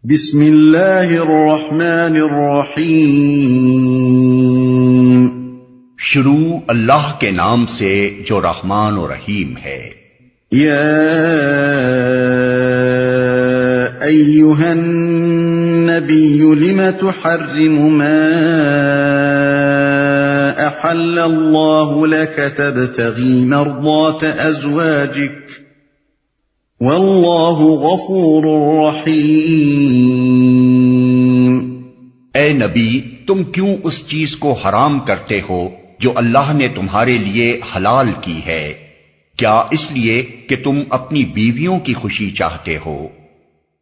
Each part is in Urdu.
بسم اللہ الرحمن الرحیم۔ شروع اللہ کے نام سے جو رحمان و رحیم ہے۔ یا ایھا النبی لم تحرم ما احل اللہ لک تبتغی مرضات ازواجک واللہ غفور رحیم۔ اے نبی، تم کیوں اس چیز کو حرام کرتے ہو جو اللہ نے تمہارے لیے حلال کی ہے؟ کیا اس لیے کہ تم اپنی بیویوں کی خوشی چاہتے ہو؟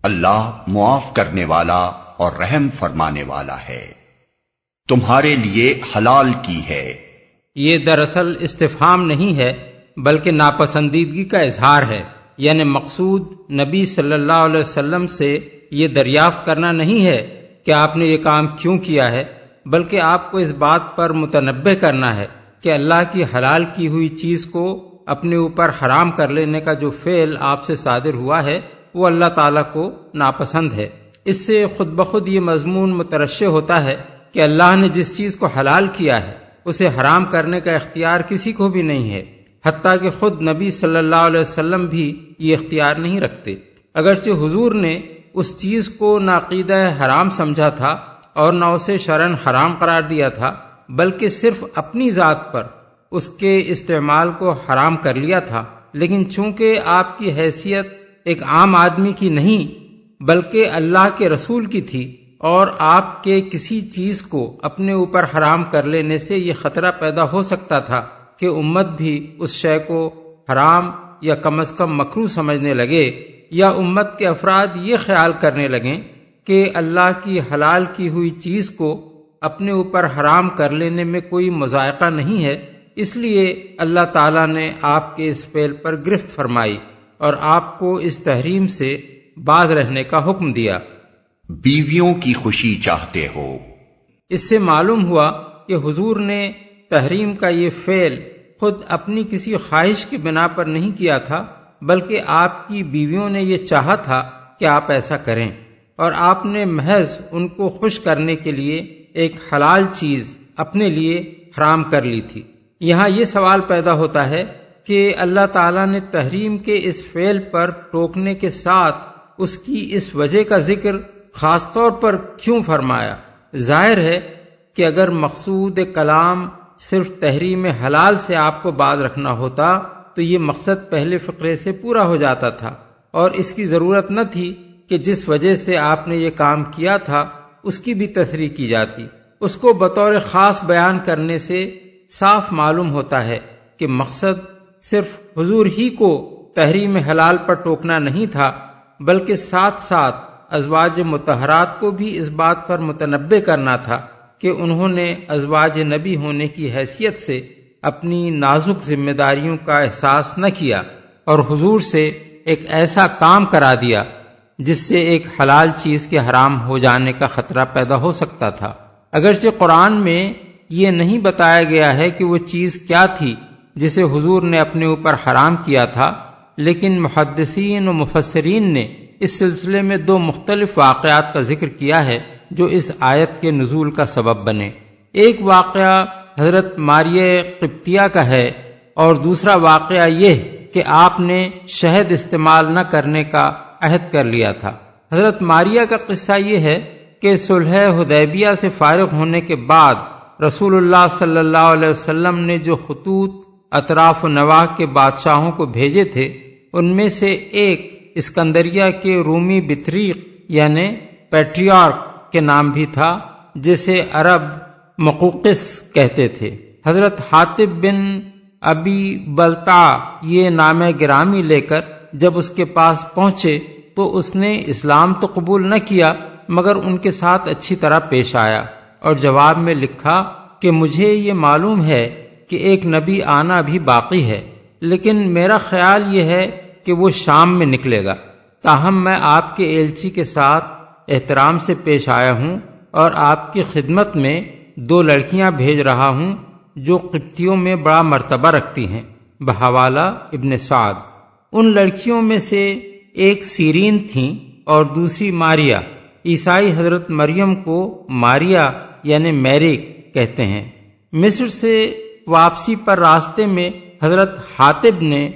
اللہ معاف کرنے والا اور رحم فرمانے والا ہے۔ تمہارے لیے حلال کی ہے۔ یہ دراصل استفہام نہیں ہے بلکہ ناپسندیدگی کا اظہار ہے، یعنی مقصود نبی صلی اللہ علیہ وسلم سے یہ دریافت کرنا نہیں ہے کہ آپ نے یہ کام کیوں کیا ہے، بلکہ آپ کو اس بات پر متنبہ کرنا ہے کہ اللہ کی حلال کی ہوئی چیز کو اپنے اوپر حرام کر لینے کا جو فعل آپ سے صادر ہوا ہے وہ اللہ تعالیٰ کو ناپسند ہے۔ اس سے خود بخود یہ مضمون مترشح ہوتا ہے کہ اللہ نے جس چیز کو حلال کیا ہے اسے حرام کرنے کا اختیار کسی کو بھی نہیں ہے، حتیٰ کہ خود نبی صلی اللہ علیہ وسلم بھی یہ اختیار نہیں رکھتے۔ اگرچہ حضور نے اس چیز کو ناقیدہ حرام سمجھا تھا اور نہ اسے شرعاً حرام قرار دیا تھا، بلکہ صرف اپنی ذات پر اس کے استعمال کو حرام کر لیا تھا، لیکن چونکہ آپ کی حیثیت ایک عام آدمی کی نہیں بلکہ اللہ کے رسول کی تھی، اور آپ کے کسی چیز کو اپنے اوپر حرام کر لینے سے یہ خطرہ پیدا ہو سکتا تھا کہ امت بھی اس شے کو حرام یا کم از کم مکروہ سمجھنے لگے، یا امت کے افراد یہ خیال کرنے لگیں کہ اللہ کی حلال کی ہوئی چیز کو اپنے اوپر حرام کر لینے میں کوئی مذائقہ نہیں ہے۔ اس لیے اللہ تعالیٰ نے آپ کے اس فعل پر گرفت فرمائی اور آپ کو اس تحریم سے باز رہنے کا حکم دیا۔ بیویوں کی خوشی چاہتے ہو۔ اس سے معلوم ہوا کہ حضور نے تحریم کا یہ فعل خود اپنی کسی خواہش کی بنا پر نہیں کیا تھا، بلکہ آپ کی بیویوں نے یہ چاہا تھا کہ آپ ایسا کریں، اور آپ نے محض ان کو خوش کرنے کے لیے ایک حلال چیز اپنے لیے حرام کر لی تھی۔ یہاں یہ سوال پیدا ہوتا ہے کہ اللہ تعالیٰ نے تحریم کے اس فعل پر ٹوکنے کے ساتھ اس کی اس وجہ کا ذکر خاص طور پر کیوں فرمایا؟ ظاہر ہے کہ اگر مقصود کلام صرف تحریم حلال سے آپ کو باز رکھنا ہوتا تو یہ مقصد پہلے فقرے سے پورا ہو جاتا تھا، اور اس کی ضرورت نہ تھی کہ جس وجہ سے آپ نے یہ کام کیا تھا اس کی بھی تصریح کی جاتی۔ اس کو بطور خاص بیان کرنے سے صاف معلوم ہوتا ہے کہ مقصد صرف حضور ہی کو تحریم حلال پر ٹوکنا نہیں تھا، بلکہ ساتھ ساتھ ازواج مطہرات کو بھی اس بات پر متنبہ کرنا تھا کہ انہوں نے ازواج نبی ہونے کی حیثیت سے اپنی نازک ذمہ داریوں کا احساس نہ کیا اور حضور سے ایک ایسا کام کرا دیا جس سے ایک حلال چیز کے حرام ہو جانے کا خطرہ پیدا ہو سکتا تھا۔ اگرچہ قرآن میں یہ نہیں بتایا گیا ہے کہ وہ چیز کیا تھی جسے حضور نے اپنے اوپر حرام کیا تھا، لیکن محدثین و مفسرین نے اس سلسلے میں دو مختلف واقعات کا ذکر کیا ہے جو اس آیت کے نزول کا سبب بنے۔ ایک واقعہ حضرت ماریہ قبطیہ کا ہے اور دوسرا واقعہ یہ کہ آپ نے شہد استعمال نہ کرنے کا عہد کر لیا تھا۔ حضرت ماریہ کا قصہ یہ ہے کہ صلح حدیبیہ سے فارغ ہونے کے بعد رسول اللہ صلی اللہ علیہ وسلم نے جو خطوط اطراف و نواح کے بادشاہوں کو بھیجے تھے ان میں سے ایک اسکندریہ کے رومی بطریق یعنی پیٹریارک کے نام بھی تھا، جسے عرب مقوقس کہتے تھے۔ حضرت حاتب بن ابی بلتع یہ نام گرامی لے کر جب اس کے پاس پہنچے تو اس نے اسلام تو قبول نہ کیا مگر ان کے ساتھ اچھی طرح پیش آیا اور جواب میں لکھا کہ مجھے یہ معلوم ہے کہ ایک نبی آنا بھی باقی ہے، لیکن میرا خیال یہ ہے کہ وہ شام میں نکلے گا، تاہم میں آپ کے ایلچی کے ساتھ احترام سے پیش آیا ہوں اور آپ کی خدمت میں 2 لڑکیاں بھیج رہا ہوں جو قبطیوں میں بڑا مرتبہ رکھتی ہیں۔ بحوالہ ابن سعد۔ ان لڑکیوں میں سے ایک سیرین تھیں اور دوسری ماریہ، عیسائی حضرت مریم کو ماریا یعنی میری کہتے ہیں۔ مصر سے واپسی پر راستے میں حضرت حاطب نے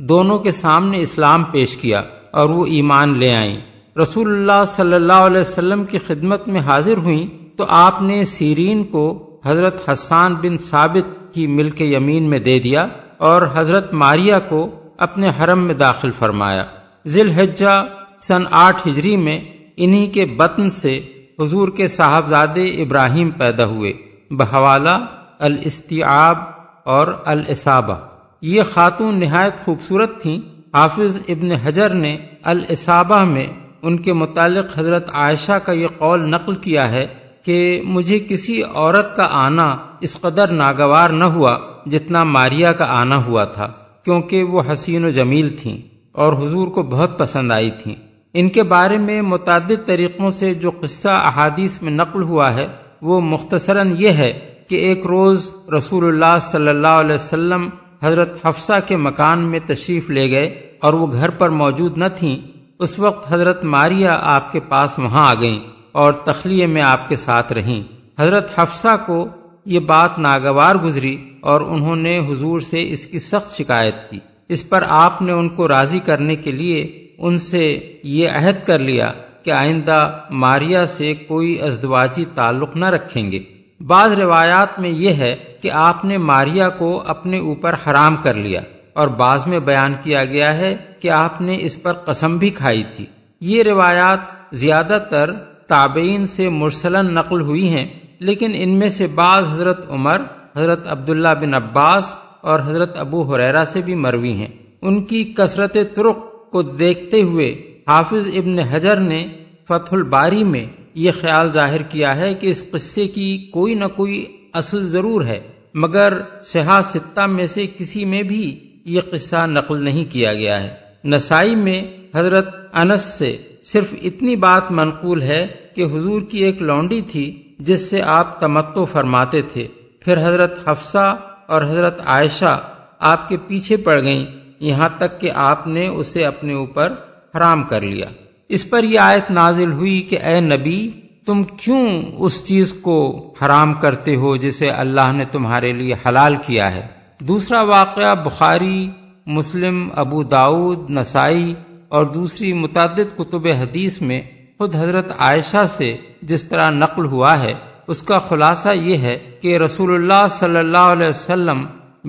دونوں کے سامنے اسلام پیش کیا اور وہ ایمان لے آئیں۔ رسول اللہ صلی اللہ علیہ وسلم کی خدمت میں حاضر ہوئیں تو آپ نے سیرین کو حضرت حسان بن ثابت کی ملک یمین میں دے دیا اور حضرت ماریا کو اپنے حرم میں داخل فرمایا۔ ذی الحجہ سن 8 ہجری میں انہی کے بطن سے حضور کے صاحبزادے ابراہیم پیدا ہوئے بحوالہ الاستیعاب اور الاصابہ۔ یہ خاتون نہایت خوبصورت تھیں۔ حافظ ابن حجر نے الاصابہ میں ان کے متعلق حضرت عائشہ کا یہ قول نقل کیا ہے کہ مجھے کسی عورت کا آنا اس قدر ناگوار نہ ہوا جتنا ماریا کا آنا ہوا تھا، کیونکہ وہ حسین و جمیل تھیں اور حضور کو بہت پسند آئی تھیں۔ ان کے بارے میں متعدد طریقوں سے جو قصہ احادیث میں نقل ہوا ہے وہ مختصراً یہ ہے کہ ایک روز رسول اللہ صلی اللہ علیہ وسلم حضرت حفصہ کے مکان میں تشریف لے گئے اور وہ گھر پر موجود نہ تھیں۔ اس وقت حضرت ماریا آپ کے پاس وہاں آ گئیں اور تخلیے میں آپ کے ساتھ رہیں۔ حضرت حفصہ کو یہ بات ناگوار گزری اور انہوں نے حضور سے اس کی سخت شکایت کی۔ اس پر آپ نے ان کو راضی کرنے کے لیے ان سے یہ عہد کر لیا کہ آئندہ ماریا سے کوئی ازدواجی تعلق نہ رکھیں گے۔ بعض روایات میں یہ ہے کہ آپ نے ماریا کو اپنے اوپر حرام کر لیا، اور بعض میں بیان کیا گیا ہے کہ آپ نے اس پر قسم بھی کھائی تھی۔ یہ روایات زیادہ تر تابعین سے مرسلاً نقل ہوئی ہیں، لیکن ان میں سے بعض حضرت عمر، حضرت عبداللہ بن عباس اور حضرت ابو ہریرہ سے بھی مروی ہیں۔ ان کی کثرت طرق کو دیکھتے ہوئے حافظ ابن حجر نے فتح الباری میں یہ خیال ظاہر کیا ہے کہ اس قصے کی کوئی نہ کوئی اصل ضرور ہے، مگر صحاح ستہ میں سے کسی میں بھی یہ قصہ نقل نہیں کیا گیا ہے۔ نسائی میں حضرت انس سے صرف اتنی بات منقول ہے کہ حضور کی ایک لونڈی تھی جس سے آپ تمتع فرماتے تھے، پھر حضرت حفصہ اور حضرت عائشہ آپ کے پیچھے پڑ گئیں، یہاں تک کہ آپ نے اسے اپنے اوپر حرام کر لیا۔ اس پر یہ آیت نازل ہوئی کہ اے نبی، تم کیوں اس چیز کو حرام کرتے ہو جسے اللہ نے تمہارے لیے حلال کیا ہے۔ دوسرا واقعہ بخاری، مسلم، ابو داؤد، نسائی اور دوسری متعدد کتب حدیث میں خود حضرت عائشہ سے جس طرح نقل ہوا ہے اس کا خلاصہ یہ ہے کہ رسول اللہ صلی اللہ علیہ وسلم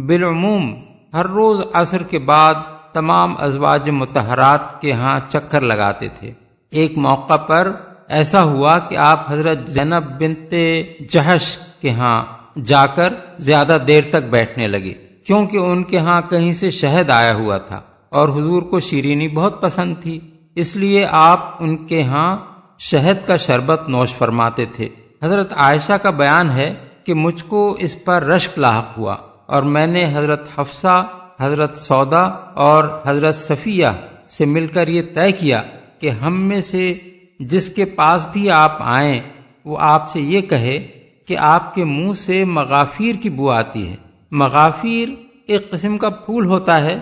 بالعموم ہر روز عصر کے بعد تمام ازواج مطہرات کے ہاں چکر لگاتے تھے۔ ایک موقع پر ایسا ہوا کہ آپ حضرت زینب بنت جہش کے ہاں جا کر زیادہ دیر تک بیٹھنے لگے، کیونکہ ان کے ہاں کہیں سے شہد آیا ہوا تھا اور حضور کو شیرینی بہت پسند تھی، اس لیے آپ ان کے ہاں شہد کا شربت نوش فرماتے تھے۔ حضرت عائشہ کا بیان ہے کہ مجھ کو اس پر رشک لاحق ہوا اور میں نے حضرت حفصہ، حضرت سودا اور حضرت صفیہ سے مل کر یہ طے کیا کہ ہم میں سے جس کے پاس بھی آپ آئیں وہ آپ سے یہ کہے کہ آپ کے منہ سے مغافیر کی بو آتی ہے۔ مغافیر ایک قسم کا پھول ہوتا ہے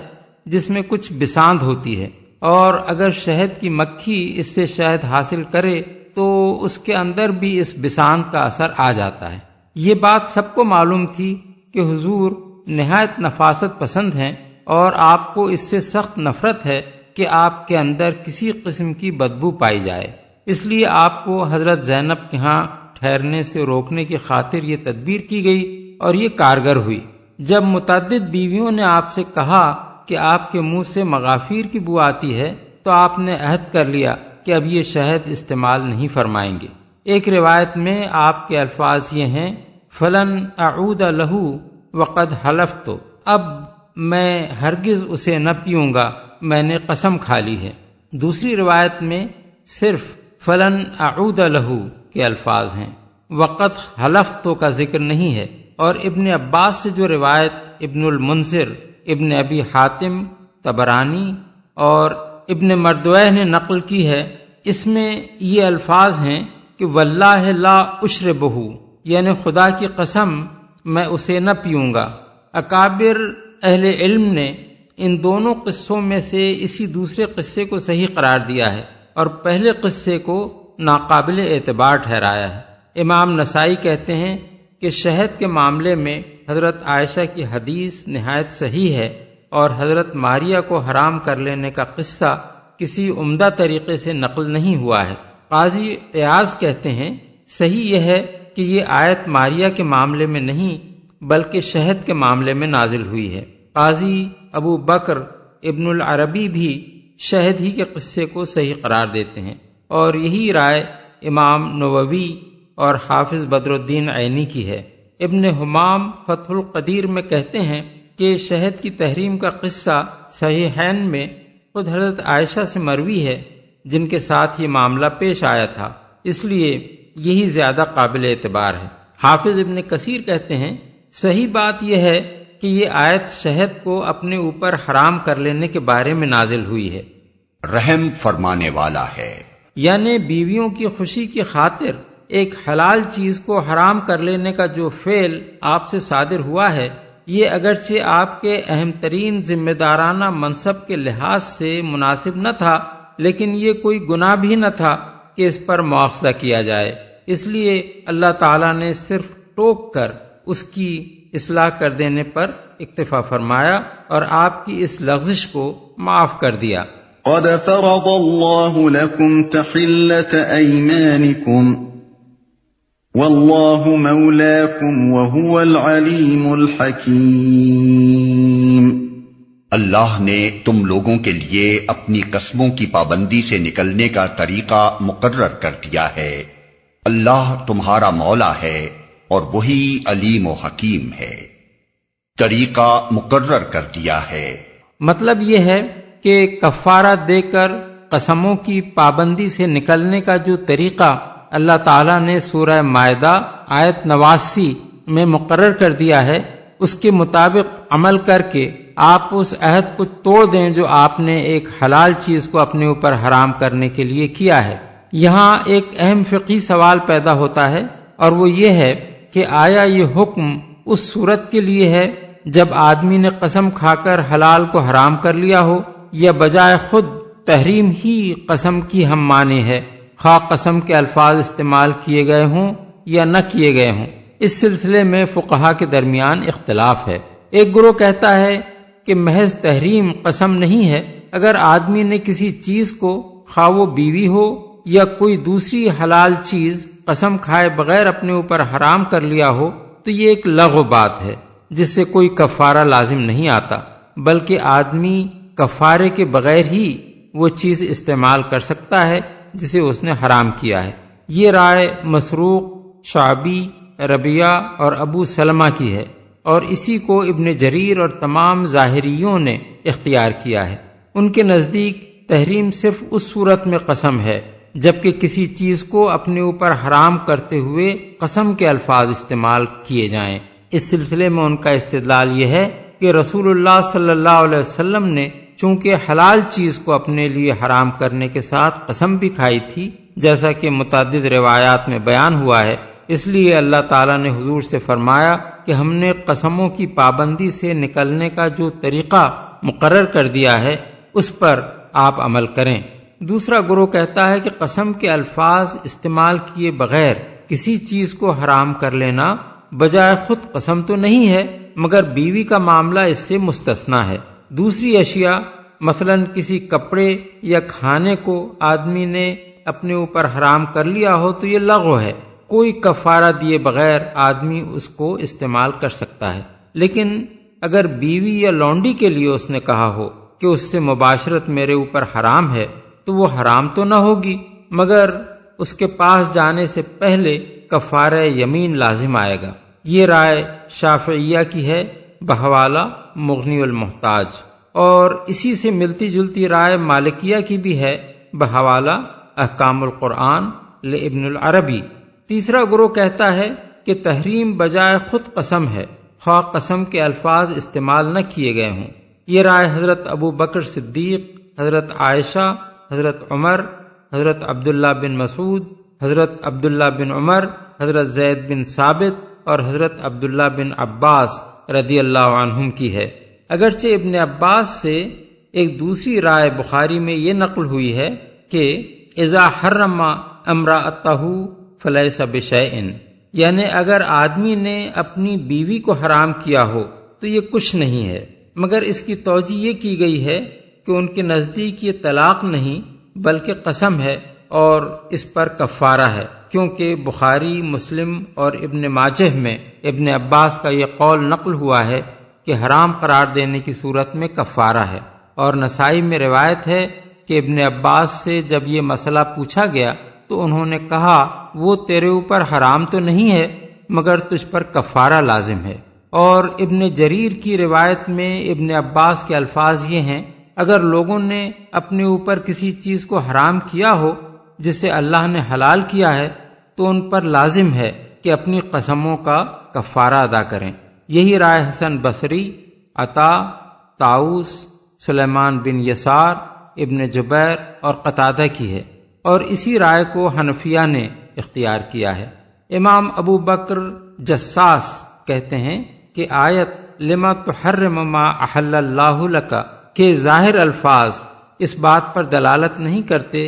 جس میں کچھ بساند ہوتی ہے، اور اگر شہد کی مکھی اس سے شہد حاصل کرے تو اس کے اندر بھی اس بساند کا اثر آ جاتا ہے۔ یہ بات سب کو معلوم تھی کہ حضور نہایت نفاست پسند ہیں اور آپ کو اس سے سخت نفرت ہے کہ آپ کے اندر کسی قسم کی بدبو پائی جائے، اس لیے آپ کو حضرت زینب کے ہاں ٹھہرنے سے روکنے کی خاطر یہ تدبیر کی گئی اور یہ کارگر ہوئی۔ جب متعدد بیویوں نے آپ سے کہا کہ آپ کے منہ سے مغافیر کی بو آتی ہے تو آپ نے عہد کر لیا کہ اب یہ شہد استعمال نہیں فرمائیں گے۔ ایک روایت میں آپ کے الفاظ یہ ہیں، فلن اعود لہ وقد حلفت، اب میں ہرگز اسے نہ پیوں گا، میں نے قسم کھا لی ہے۔ دوسری روایت میں صرف فلن اعود لہ کے الفاظ ہیں، وقد حلفت کا ذکر نہیں ہے۔ اور ابن عباس سے جو روایت ابن المنذر، ابن ابی حاتم، طبرانی اور ابن مردویہ نے نقل کی ہے، اس میں یہ الفاظ ہیں کہ واللہ لا اشربہ، یعنی خدا کی قسم میں اسے نہ پیوں گا۔ اکابر اہل علم نے ان دونوں قصوں میں سے اسی دوسرے قصے کو صحیح قرار دیا ہے اور پہلے قصے کو ناقابل اعتبار ٹھہرایا ہے۔ امام نسائی کہتے ہیں کہ شہد کے معاملے میں حضرت عائشہ کی حدیث نہایت صحیح ہے، اور حضرت ماریہ کو حرام کر لینے کا قصہ کسی عمدہ طریقے سے نقل نہیں ہوا ہے۔ قاضی عیاض کہتے ہیں صحیح یہ ہے کہ یہ آیت ماریہ کے معاملے میں نہیں بلکہ شہد کے معاملے میں نازل ہوئی ہے۔ قاضی ابو بکر ابن العربی بھی شہد ہی کے قصے کو صحیح قرار دیتے ہیں، اور یہی رائے امام نووی اور حافظ بدر الدین عینی کی ہے۔ ابن حمام فتح القدیر میں کہتے ہیں کہ شہد کی تحریم کا قصہ صحیحین میں خود حضرت عائشہ سے مروی ہے، جن کے ساتھ یہ معاملہ پیش آیا تھا، اس لیے یہی زیادہ قابل اعتبار ہے۔ حافظ ابن کثیر کہتے ہیں صحیح بات یہ ہے کہ یہ آیت شہد کو اپنے اوپر حرام کر لینے کے بارے میں نازل ہوئی ہے۔ رحم فرمانے والا ہے، یعنی بیویوں کی خوشی کی خاطر ایک حلال چیز کو حرام کر لینے کا جو فعل آپ سے صادر ہوا ہے، یہ اگرچہ آپ کے اہم ترین ذمہ دارانہ منصب کے لحاظ سے مناسب نہ تھا، لیکن یہ کوئی گناہ بھی نہ تھا کہ اس پر مواخذہ کیا جائے، اس لیے اللہ تعالیٰ نے صرف ٹوک کر اس کی اصلاح کر دینے پر اکتفا فرمایا اور آپ کی اس لغزش کو معاف کر دیا۔ قد فرض الله لكم تحلة أيمانكم والله مولاكم وهو العليم الحكيم۔ اللہ نے تم لوگوں کے لیے اپنی قسموں کی پابندی سے نکلنے کا طریقہ مقرر کر دیا ہے۔ اللہ تمہارا مولا ہے اور وہی علیم و حکیم ہے۔ طریقہ مقرر کر دیا ہے، مطلب یہ ہے کہ کفارہ دے کر قسموں کی پابندی سے نکلنے کا جو طریقہ اللہ تعالیٰ نے سورہ مائدہ آیت 89 میں مقرر کر دیا ہے، اس کے مطابق عمل کر کے آپ اس عہد کو توڑ دیں جو آپ نے ایک حلال چیز کو اپنے اوپر حرام کرنے کے لیے کیا ہے۔ یہاں ایک اہم فقہی سوال پیدا ہوتا ہے، اور وہ یہ ہے کہ آیا یہ حکم اس صورت کے لیے ہے جب آدمی نے قسم کھا کر حلال کو حرام کر لیا ہو، یا بجائے خود تحریم ہی قسم کی ہم معنی ہے، خواہ قسم کے الفاظ استعمال کیے گئے ہوں یا نہ کیے گئے ہوں؟ اس سلسلے میں فقہا کے درمیان اختلاف ہے۔ ایک گروہ کہتا ہے کہ محض تحریم قسم نہیں ہے، اگر آدمی نے کسی چیز کو خواہ وہ بیوی ہو یا کوئی دوسری حلال چیز قسم کھائے بغیر اپنے اوپر حرام کر لیا ہو تو یہ ایک لغو بات ہے جس سے کوئی کفارہ لازم نہیں آتا، بلکہ آدمی کفارے کے بغیر ہی وہ چیز استعمال کر سکتا ہے جسے اس نے حرام کیا ہے۔ یہ رائے مسروق، شعبی، ربیہ اور ابو سلمہ کی ہے، اور اسی کو ابن جریر اور تمام ظاہریوں نے اختیار کیا ہے۔ ان کے نزدیک تحریم صرف اس صورت میں قسم ہے جبکہ کسی چیز کو اپنے اوپر حرام کرتے ہوئے قسم کے الفاظ استعمال کیے جائیں۔ اس سلسلے میں ان کا استدلال یہ ہے کہ رسول اللہ صلی اللہ علیہ وسلم نے چونکہ حلال چیز کو اپنے لیے حرام کرنے کے ساتھ قسم بھی کھائی تھی، جیسا کہ متعدد روایات میں بیان ہوا ہے، اس لیے اللہ تعالیٰ نے حضور سے فرمایا کہ ہم نے قسموں کی پابندی سے نکلنے کا جو طریقہ مقرر کر دیا ہے اس پر آپ عمل کریں۔ دوسرا گروہ کہتا ہے کہ قسم کے الفاظ استعمال کیے بغیر کسی چیز کو حرام کر لینا بجائے خود قسم تو نہیں ہے، مگر بیوی کا معاملہ اس سے مستثنا ہے۔ دوسری اشیاء مثلا کسی کپڑے یا کھانے کو آدمی نے اپنے اوپر حرام کر لیا ہو تو یہ لغو ہے، کوئی کفارہ دیے بغیر آدمی اس کو استعمال کر سکتا ہے۔ لیکن اگر بیوی یا لونڈی کے لیے اس نے کہا ہو کہ اس سے مباشرت میرے اوپر حرام ہے تو وہ حرام تو نہ ہوگی، مگر اس کے پاس جانے سے پہلے کفارہ یمین لازم آئے گا۔ یہ رائے شافعیہ کی ہے بحوالہ مغنی المحتاج، اور اسی سے ملتی جلتی رائے مالکیہ کی بھی ہے بحوالہ احکام القرآن لابن العربی۔ تیسرا گروہ کہتا ہے کہ تحریم بجائے خود قسم ہے، خواہ قسم کے الفاظ استعمال نہ کیے گئے ہوں۔ یہ رائے حضرت ابو بکر صدیق، حضرت عائشہ، حضرت عمر، حضرت عبداللہ بن مسعود، حضرت عبداللہ بن عمر، حضرت زید بن ثابت اور حضرت عبداللہ بن عباس رضی اللہ عنہم کی ہے۔ اگرچہ ابن عباس سے ایک دوسری رائے بخاری میں یہ نقل ہوئی ہے کہ اذا حرم امرأتہ فلیس بشیء، یعنی اگر آدمی نے اپنی بیوی کو حرام کیا ہو تو یہ کچھ نہیں ہے، مگر اس کی توجیہ یہ کی گئی ہے کہ ان کے نزدیک یہ طلاق نہیں بلکہ قسم ہے اور اس پر کفارہ ہے، کیونکہ بخاری، مسلم اور ابن ماجہ میں ابن عباس کا یہ قول نقل ہوا ہے کہ حرام قرار دینے کی صورت میں کفارہ ہے، اور نسائی میں روایت ہے کہ ابن عباس سے جب یہ مسئلہ پوچھا گیا تو انہوں نے کہا وہ تیرے اوپر حرام تو نہیں ہے مگر تجھ پر کفارہ لازم ہے۔ اور ابن جریر کی روایت میں ابن عباس کے الفاظ یہ ہیں، اگر لوگوں نے اپنے اوپر کسی چیز کو حرام کیا ہو جسے اللہ نے حلال کیا ہے تو ان پر لازم ہے کہ اپنی قسموں کا کفارہ ادا کریں۔ یہی رائے حسن بصری، عطا، طاؤس، سلیمان بن یسار، ابن جبیر اور قتادہ کی ہے، اور اسی رائے کو حنفیہ نے اختیار کیا ہے۔ امام ابو بکر جساس کہتے ہیں کہ آیت لما تحرم ما احل اللہ لک کے ظاہر الفاظ اس بات پر دلالت نہیں کرتے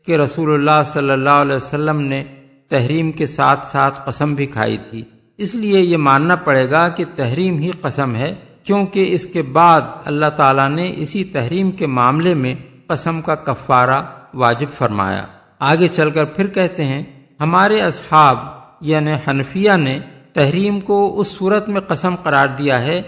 کہ رسول اللہ صلی اللہ علیہ وسلم نے تحریم کے ساتھ ساتھ قسم بھی کھائی تھی، اس لیے یہ ماننا پڑے گا کہ تحریم ہی قسم ہے، کیونکہ اس کے بعد اللہ تعالیٰ نے اسی تحریم کے معاملے میں قسم کا کفارہ واجب فرمایا۔ آگے چل کر پھر کہتے ہیں ہمارے اصحاب یعنی حنفیہ نے تحریم کو اس صورت میں قسم قرار دیا ہے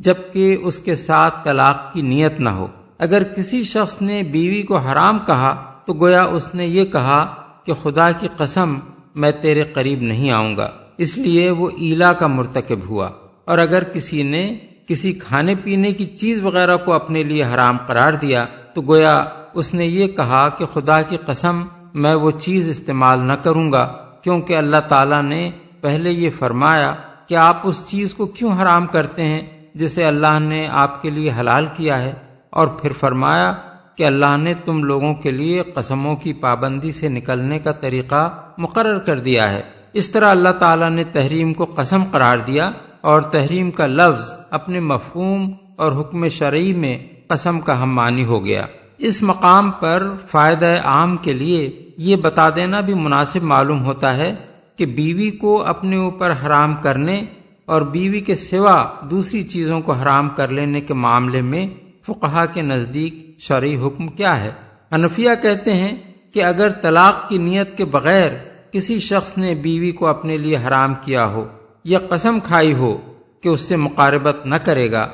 جبکہ اس کے ساتھ طلاق کی نیت نہ ہو۔ اگر کسی شخص نے بیوی کو حرام کہا تو گویا اس نے یہ کہا کہ خدا کی قسم میں تیرے قریب نہیں آؤں گا، اس لیے وہ ایلا کا مرتکب ہوا۔ اور اگر کسی نے کسی کھانے پینے کی چیز وغیرہ کو اپنے لیے حرام قرار دیا تو گویا اس نے یہ کہا کہ خدا کی قسم میں وہ چیز استعمال نہ کروں گا، کیونکہ اللہ تعالیٰ نے پہلے یہ فرمایا کہ آپ اس چیز کو کیوں حرام کرتے ہیں جسے اللہ نے آپ کے لیے حلال کیا ہے، اور پھر فرمایا کہ اللہ نے تم لوگوں کے لیے قسموں کی پابندی سے نکلنے کا طریقہ مقرر کر دیا ہے۔ اس طرح اللہ تعالیٰ نے تحریم کو قسم قرار دیا، اور تحریم کا لفظ اپنے مفہوم اور حکم شرعی میں قسم کا ہم معنی ہو گیا۔ اس مقام پر فائدہ عام کے لیے یہ بتا دینا بھی مناسب معلوم ہوتا ہے کہ بیوی کو اپنے اوپر حرام کرنے اور بیوی کے سوا دوسری چیزوں کو حرام کر لینے کے معاملے میں فقہا کے نزدیک شرعی حکم کیا ہے۔ حنفیہ کہتے ہیں کہ اگر طلاق کی نیت کے بغیر کسی شخص نے بیوی کو اپنے لیے حرام کیا ہو یا قسم کھائی ہو کہ اس سے مقاربت نہ کرے گا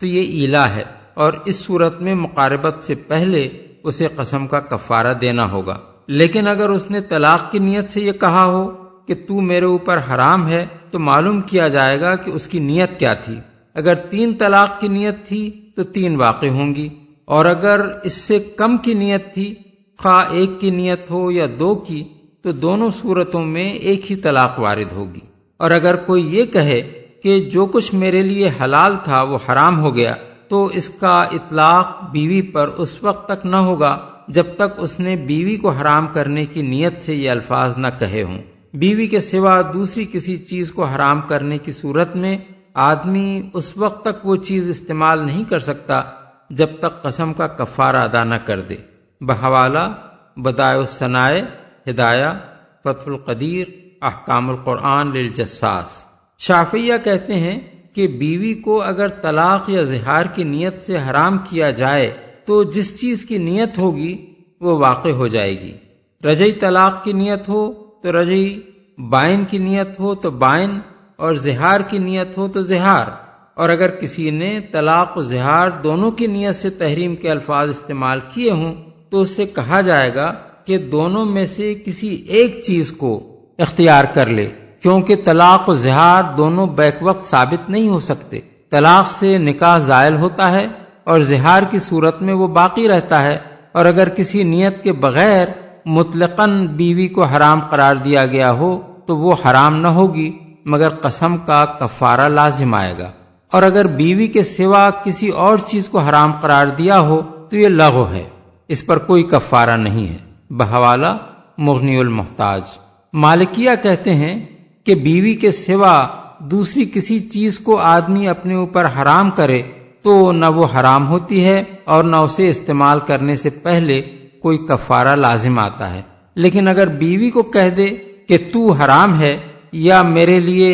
تو یہ ایلا ہے، اور اس صورت میں مقاربت سے پہلے اسے قسم کا کفارہ دینا ہوگا۔ لیکن اگر اس نے طلاق کی نیت سے یہ کہا ہو کہ تو میرے اوپر حرام ہے تو معلوم کیا جائے گا کہ اس کی نیت کیا تھی۔ اگر 3 طلاق کی نیت تھی تو 3 واقع ہوں گی، اور اگر اس سے کم کی نیت تھی، خواہ 1 کی نیت ہو یا 2 کی، تو دونوں صورتوں میں ایک ہی طلاق وارد ہوگی۔ اور اگر کوئی یہ کہے کہ جو کچھ میرے لیے حلال تھا وہ حرام ہو گیا، تو اس کا اطلاق بیوی پر اس وقت تک نہ ہوگا جب تک اس نے بیوی کو حرام کرنے کی نیت سے یہ الفاظ نہ کہے ہوں۔ بیوی کے سوا دوسری کسی چیز کو حرام کرنے کی صورت میں آدمی اس وقت تک وہ چیز استعمال نہیں کر سکتا جب تک قسم کا کفارہ ادا نہ کر دے۔ بحوالہ بدائع الصنائع، ہدایہ، فتح القدیر، احکام القرآن للجساس۔ شافعیہ کہتے ہیں کہ بیوی کو اگر طلاق یا زہار کی نیت سے حرام کیا جائے تو جس چیز کی نیت ہوگی وہ واقع ہو جائے گی۔ رجعی طلاق کی نیت ہو تو رجعی، بائن کی نیت ہو تو بائن، اور زہار کی نیت ہو تو زہار۔ اور اگر کسی نے طلاق و زہار دونوں کی نیت سے تحریم کے الفاظ استعمال کیے ہوں تو اس سے کہا جائے گا کہ دونوں میں سے کسی ایک چیز کو اختیار کر لے، کیونکہ طلاق و زہار دونوں بیک وقت ثابت نہیں ہو سکتے۔ طلاق سے نکاح زائل ہوتا ہے اور زہار کی صورت میں وہ باقی رہتا ہے، اور اگر کسی نیت کے بغیر مطلقاً بیوی کو حرام قرار دیا گیا ہو تو وہ حرام نہ ہوگی مگر قسم کا کفارہ لازم آئے گا، اور اگر بیوی کے سوا کسی اور چیز کو حرام قرار دیا ہو تو یہ لغو ہے، اس پر کوئی کفارہ نہیں ہے۔ بحوالہ مغنی المحتاج۔ مالکیہ کہتے ہیں کہ بیوی کے سوا دوسری کسی چیز کو آدمی اپنے اوپر حرام کرے تو نہ وہ حرام ہوتی ہے اور نہ اسے استعمال کرنے سے پہلے کوئی کفارہ لازم آتا ہے، لیکن اگر بیوی کو کہہ دے کہ تو حرام ہے یا میرے لیے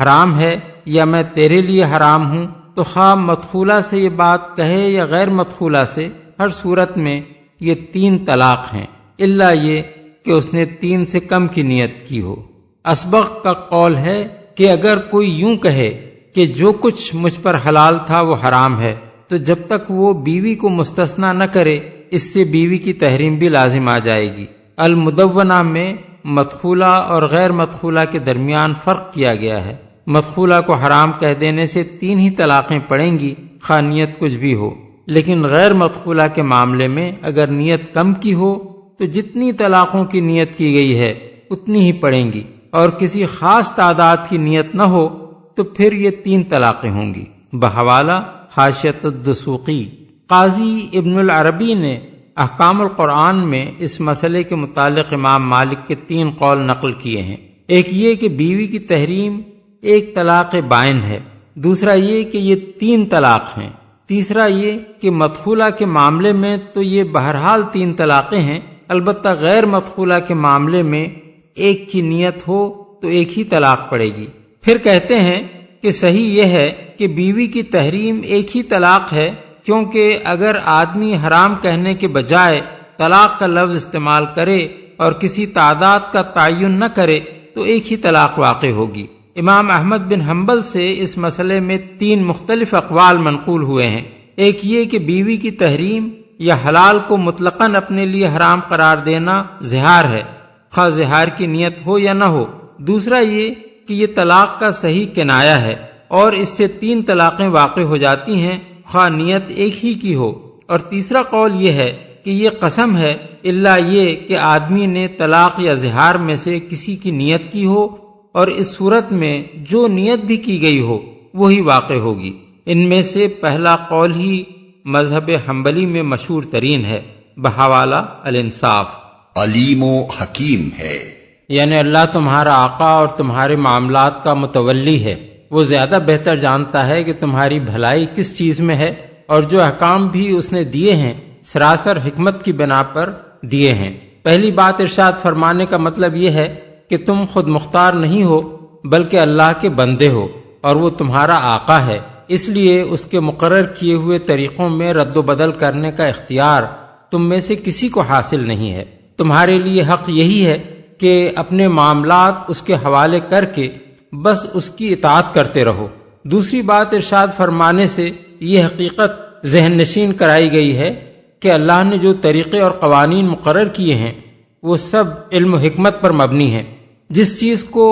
حرام ہے یا میں تیرے لیے حرام ہوں، تو خواہ مدخولہ سے یہ بات کہے یا غیر مدخولہ سے، ہر صورت میں یہ 3 طلاق ہیں، الا یہ کہ اس نے 3 سے کم کی نیت کی ہو۔ اسبغ کا قول ہے کہ اگر کوئی یوں کہے کہ جو کچھ مجھ پر حلال تھا وہ حرام ہے، تو جب تک وہ بیوی کو مستثنیٰ نہ کرے اس سے بیوی کی تحریم بھی لازم آ جائے گی۔ المدونہ میں مدخولہ اور غیر مدخولہ کے درمیان فرق کیا گیا ہے۔ مدخولہ کو حرام کہہ دینے سے 3 ہی طلاقیں پڑیں گی، خواہ نیت کچھ بھی ہو، لیکن غیر مدخولہ کے معاملے میں اگر نیت کم کی ہو تو جتنی طلاقوں کی نیت کی گئی ہے اتنی ہی پڑیں گی، اور کسی خاص تعداد کی نیت نہ ہو تو پھر یہ 3 طلاقیں ہوں گی۔ بحوالہ حاشیۃ الدسوقی۔ قاضی ابن العربی نے احکام القرآن میں اس مسئلے کے متعلق امام مالک کے 3 قول نقل کیے ہیں۔ ایک یہ کہ بیوی کی تحریم 1 طلاق بائن ہے، دوسرا یہ کہ یہ 3 طلاق ہیں، تیسرا یہ کہ مدخولہ کے معاملے میں تو یہ بہرحال 3 طلاقیں ہیں، البتہ غیر مدخولہ کے معاملے میں ایک کی نیت ہو تو 1 ہی طلاق پڑے گی۔ پھر کہتے ہیں کہ صحیح یہ ہے کہ بیوی کی تحریم 1 ہی طلاق ہے، کیونکہ اگر آدمی حرام کہنے کے بجائے طلاق کا لفظ استعمال کرے اور کسی تعداد کا تعین نہ کرے تو 1 ہی طلاق واقع ہوگی۔ امام احمد بن حنبل سے اس مسئلے میں 3 مختلف اقوال منقول ہوئے ہیں۔ ایک یہ کہ بیوی کی تحریم یا حلال کو مطلقاً اپنے لیے حرام قرار دینا زہار ہے، خواہ زہار کی نیت ہو یا نہ ہو۔ دوسرا یہ کہ یہ طلاق کا صحیح کنایہ ہے اور اس سے 3 طلاقیں واقع ہو جاتی ہیں، خواہ نیت 1 ہی کی ہو۔ اور تیسرا قول یہ ہے کہ یہ قسم ہے الا یہ کہ آدمی نے طلاق یا زہار میں سے کسی کی نیت کی ہو، اور اس صورت میں جو نیت بھی کی گئی ہو وہی واقع ہوگی۔ ان میں سے پہلا قول ہی مذہب حنبلی میں مشہور ترین ہے۔ بحوالہ الانصاف۔ علیم و حکیم ہے، یعنی اللہ تمہارا آقا اور تمہارے معاملات کا متولی ہے، وہ زیادہ بہتر جانتا ہے کہ تمہاری بھلائی کس چیز میں ہے، اور جو احکام بھی اس نے دیے ہیں سراسر حکمت کی بنا پر دیے ہیں۔ پہلی بات ارشاد فرمانے کا مطلب یہ ہے کہ تم خود مختار نہیں ہو بلکہ اللہ کے بندے ہو، اور وہ تمہارا آقا ہے، اس لیے اس کے مقرر کیے ہوئے طریقوں میں رد و بدل کرنے کا اختیار تم میں سے کسی کو حاصل نہیں ہے۔ تمہارے لیے حق یہی ہے کہ اپنے معاملات اس کے حوالے کر کے بس اس کی اطاعت کرتے رہو۔ دوسری بات ارشاد فرمانے سے یہ حقیقت ذہن نشین کرائی گئی ہے کہ اللہ نے جو طریقے اور قوانین مقرر کیے ہیں وہ سب علم و حکمت پر مبنی ہیں۔ جس چیز کو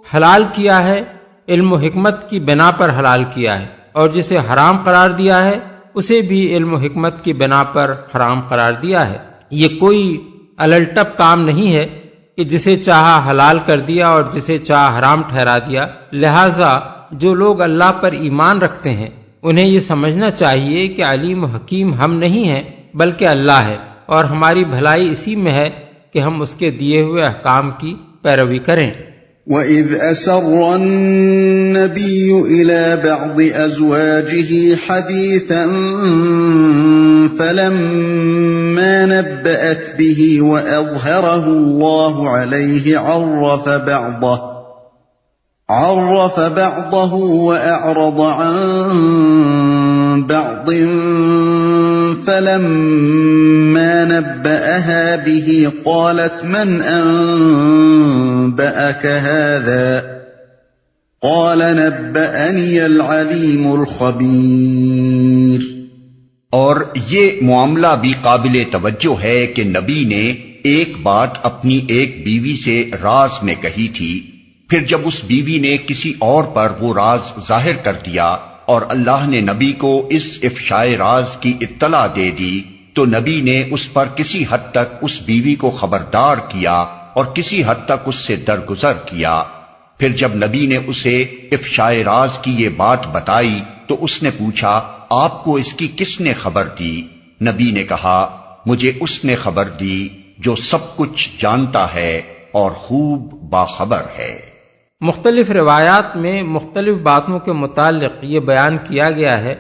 حلال کیا ہے علم و حکمت کی بنا پر حلال کیا ہے، اور جسے حرام قرار دیا ہے اسے بھی علم و حکمت کی بنا پر حرام قرار دیا ہے۔ یہ کوئی الٹپ کام نہیں ہے کہ جسے چاہا حلال کر دیا اور جسے چاہا حرام ٹھہرا دیا۔ لہذا جو لوگ اللہ پر ایمان رکھتے ہیں انہیں یہ سمجھنا چاہیے کہ علیم و حکیم ہم نہیں ہیں بلکہ اللہ ہے، اور ہماری بھلائی اسی میں ہے کہ ہم اس کے دیے ہوئے احکام کی پیروی کریں۔ وَإِذْ أَسَرَّ النَّبِيُّ إِلَى بَعْضِ أَزْوَاجِهِ حَدِيثًا فَلَمَّا نَبَّأَتْ بِهِ وَأَظْهَرَهُ اللَّهُ عَلَيْهِ عَرَّفَ بَعْضَهُ وَأَعْرَضَ عَن بَعْضٍ فَلَمَّا نَبَّأَهَا بِهِ قَالَتْ مَنْ أَنبَأَكَ هَذَا قَالَ نَبَّأَنِيَ الْعَلِيمُ الْخَبِيرُ۔ اور یہ معاملہ بھی قابل توجہ ہے کہ نبی نے ایک بات اپنی ایک بیوی سے راز میں کہی تھی، پھر جب اس بیوی نے کسی اور پر وہ راز ظاہر کر دیا اور اللہ نے نبی کو اس افشائے راز کی اطلاع دے دی، تو نبی نے اس پر کسی حد تک اس بیوی کو خبردار کیا اور کسی حد تک اس سے درگزر کیا۔ پھر جب نبی نے اسے افشائے راز کی یہ بات بتائی تو اس نے پوچھا، آپ کو اس کی کس نے خبر دی؟ نبی نے کہا، مجھے اس نے خبر دی جو سب کچھ جانتا ہے اور خوب باخبر ہے۔ مختلف روایات میں مختلف باتوں کے متعلق یہ بیان کیا گیا ہے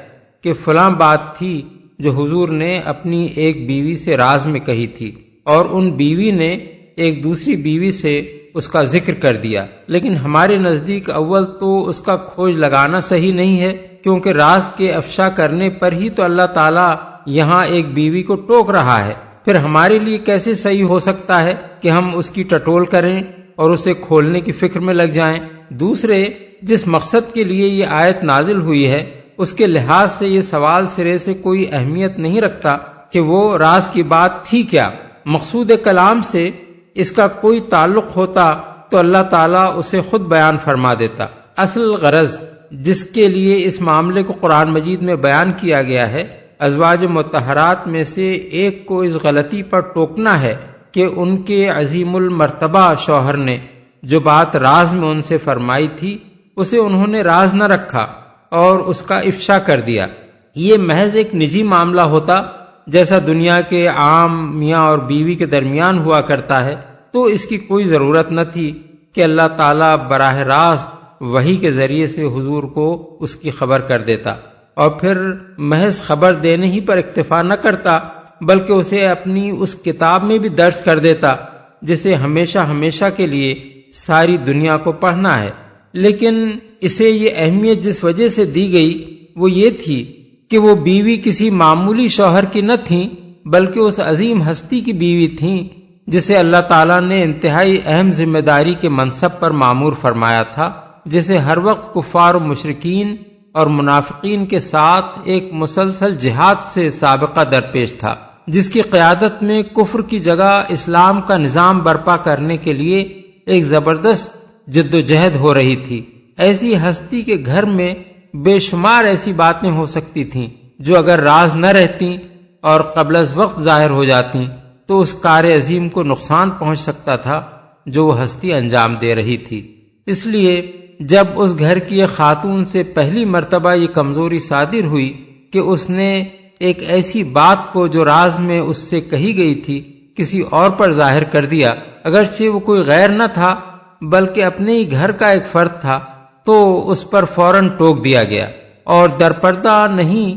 کہ فلاں بات تھی جو حضور نے اپنی ایک بیوی سے راز میں کہی تھی، اور ان بیوی نے ایک دوسری بیوی سے اس کا ذکر کر دیا، لیکن ہمارے نزدیک اول تو اس کا کھوج لگانا صحیح نہیں ہے، کیونکہ راز کے افشا کرنے پر ہی تو اللہ تعالیٰ یہاں ایک بیوی کو ٹوک رہا ہے، پھر ہمارے لیے کیسے صحیح ہو سکتا ہے کہ ہم اس کی ٹٹول کریں اور اسے کھولنے کی فکر میں لگ جائیں؟ دوسرے، جس مقصد کے لیے یہ آیت نازل ہوئی ہے اس کے لحاظ سے یہ سوال سرے سے کوئی اہمیت نہیں رکھتا کہ وہ راز کی بات تھی کیا۔ مقصود کلام سے اس کا کوئی تعلق ہوتا تو اللہ تعالیٰ اسے خود بیان فرما دیتا۔ اصل غرض جس کے لیے اس معاملے کو قرآن مجید میں بیان کیا گیا ہے، ازواج مطہرات میں سے ایک کو اس غلطی پر ٹوکنا ہے کہ ان کے عظیم المرتبہ شوہر نے جو بات راز میں ان سے فرمائی تھی اسے انہوں نے راز نہ رکھا اور اس کا افشا کر دیا۔ یہ محض ایک نجی معاملہ ہوتا جیسا دنیا کے عام میاں اور بیوی کے درمیان ہوا کرتا ہے، تو اس کی کوئی ضرورت نہ تھی کہ اللہ تعالیٰ براہ راست وحی کے ذریعے سے حضور کو اس کی خبر کر دیتا، اور پھر محض خبر دینے ہی پر اکتفا نہ کرتا بلکہ اسے اپنی اس کتاب میں بھی درج کر دیتا جسے ہمیشہ ہمیشہ کے لیے ساری دنیا کو پڑھنا ہے۔ لیکن اسے یہ اہمیت جس وجہ سے دی گئی وہ یہ تھی کہ وہ بیوی کسی معمولی شوہر کی نہ تھیں بلکہ اس عظیم ہستی کی بیوی تھیں جسے اللہ تعالیٰ نے انتہائی اہم ذمہ داری کے منصب پر مامور فرمایا تھا، جسے ہر وقت کفار و مشرکین اور منافقین کے ساتھ ایک مسلسل جہاد سے سابقہ درپیش تھا، جس کی قیادت میں کفر کی جگہ اسلام کا نظام برپا کرنے کے لیے ایک زبردست جد و جہد ہو رہی تھی۔ ایسی ہستی کے گھر میں بے شمار ایسی باتیں ہو سکتی تھیں جو اگر راز نہ رہتی اور قبل از وقت ظاہر ہو جاتی تو اس کار عظیم کو نقصان پہنچ سکتا تھا جو وہ ہستی انجام دے رہی تھی۔ اس لیے جب اس گھر کی ایک خاتون سے پہلی مرتبہ یہ کمزوری صادر ہوئی کہ اس نے ایک ایسی بات کو جو راز میں اس سے کہی گئی تھی کسی اور پر ظاہر کر دیا، اگرچہ وہ کوئی غیر نہ تھا بلکہ اپنے ہی گھر کا ایک فرد تھا، تو اس پر فوراً ٹوک دیا گیا اور درپردہ نہیں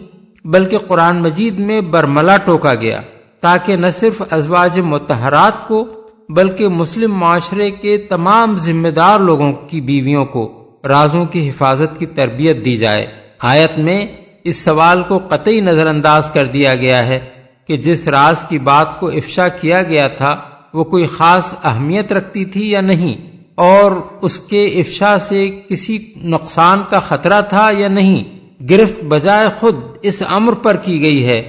بلکہ قرآن مجید میں برملا ٹوکا گیا، تاکہ نہ صرف ازواج مطہرات کو بلکہ مسلم معاشرے کے تمام ذمہ دار لوگوں کی بیویوں کو رازوں کی حفاظت کی تربیت دی جائے۔ آیت میں اس سوال کو قطعی نظر انداز کر دیا گیا ہے کہ جس راز کی بات کو افشا کیا گیا تھا وہ کوئی خاص اہمیت رکھتی تھی یا نہیں، اور اس کے افشا سے کسی نقصان کا خطرہ تھا یا نہیں۔ گرفت بجائے خود اس امر پر کی گئی ہے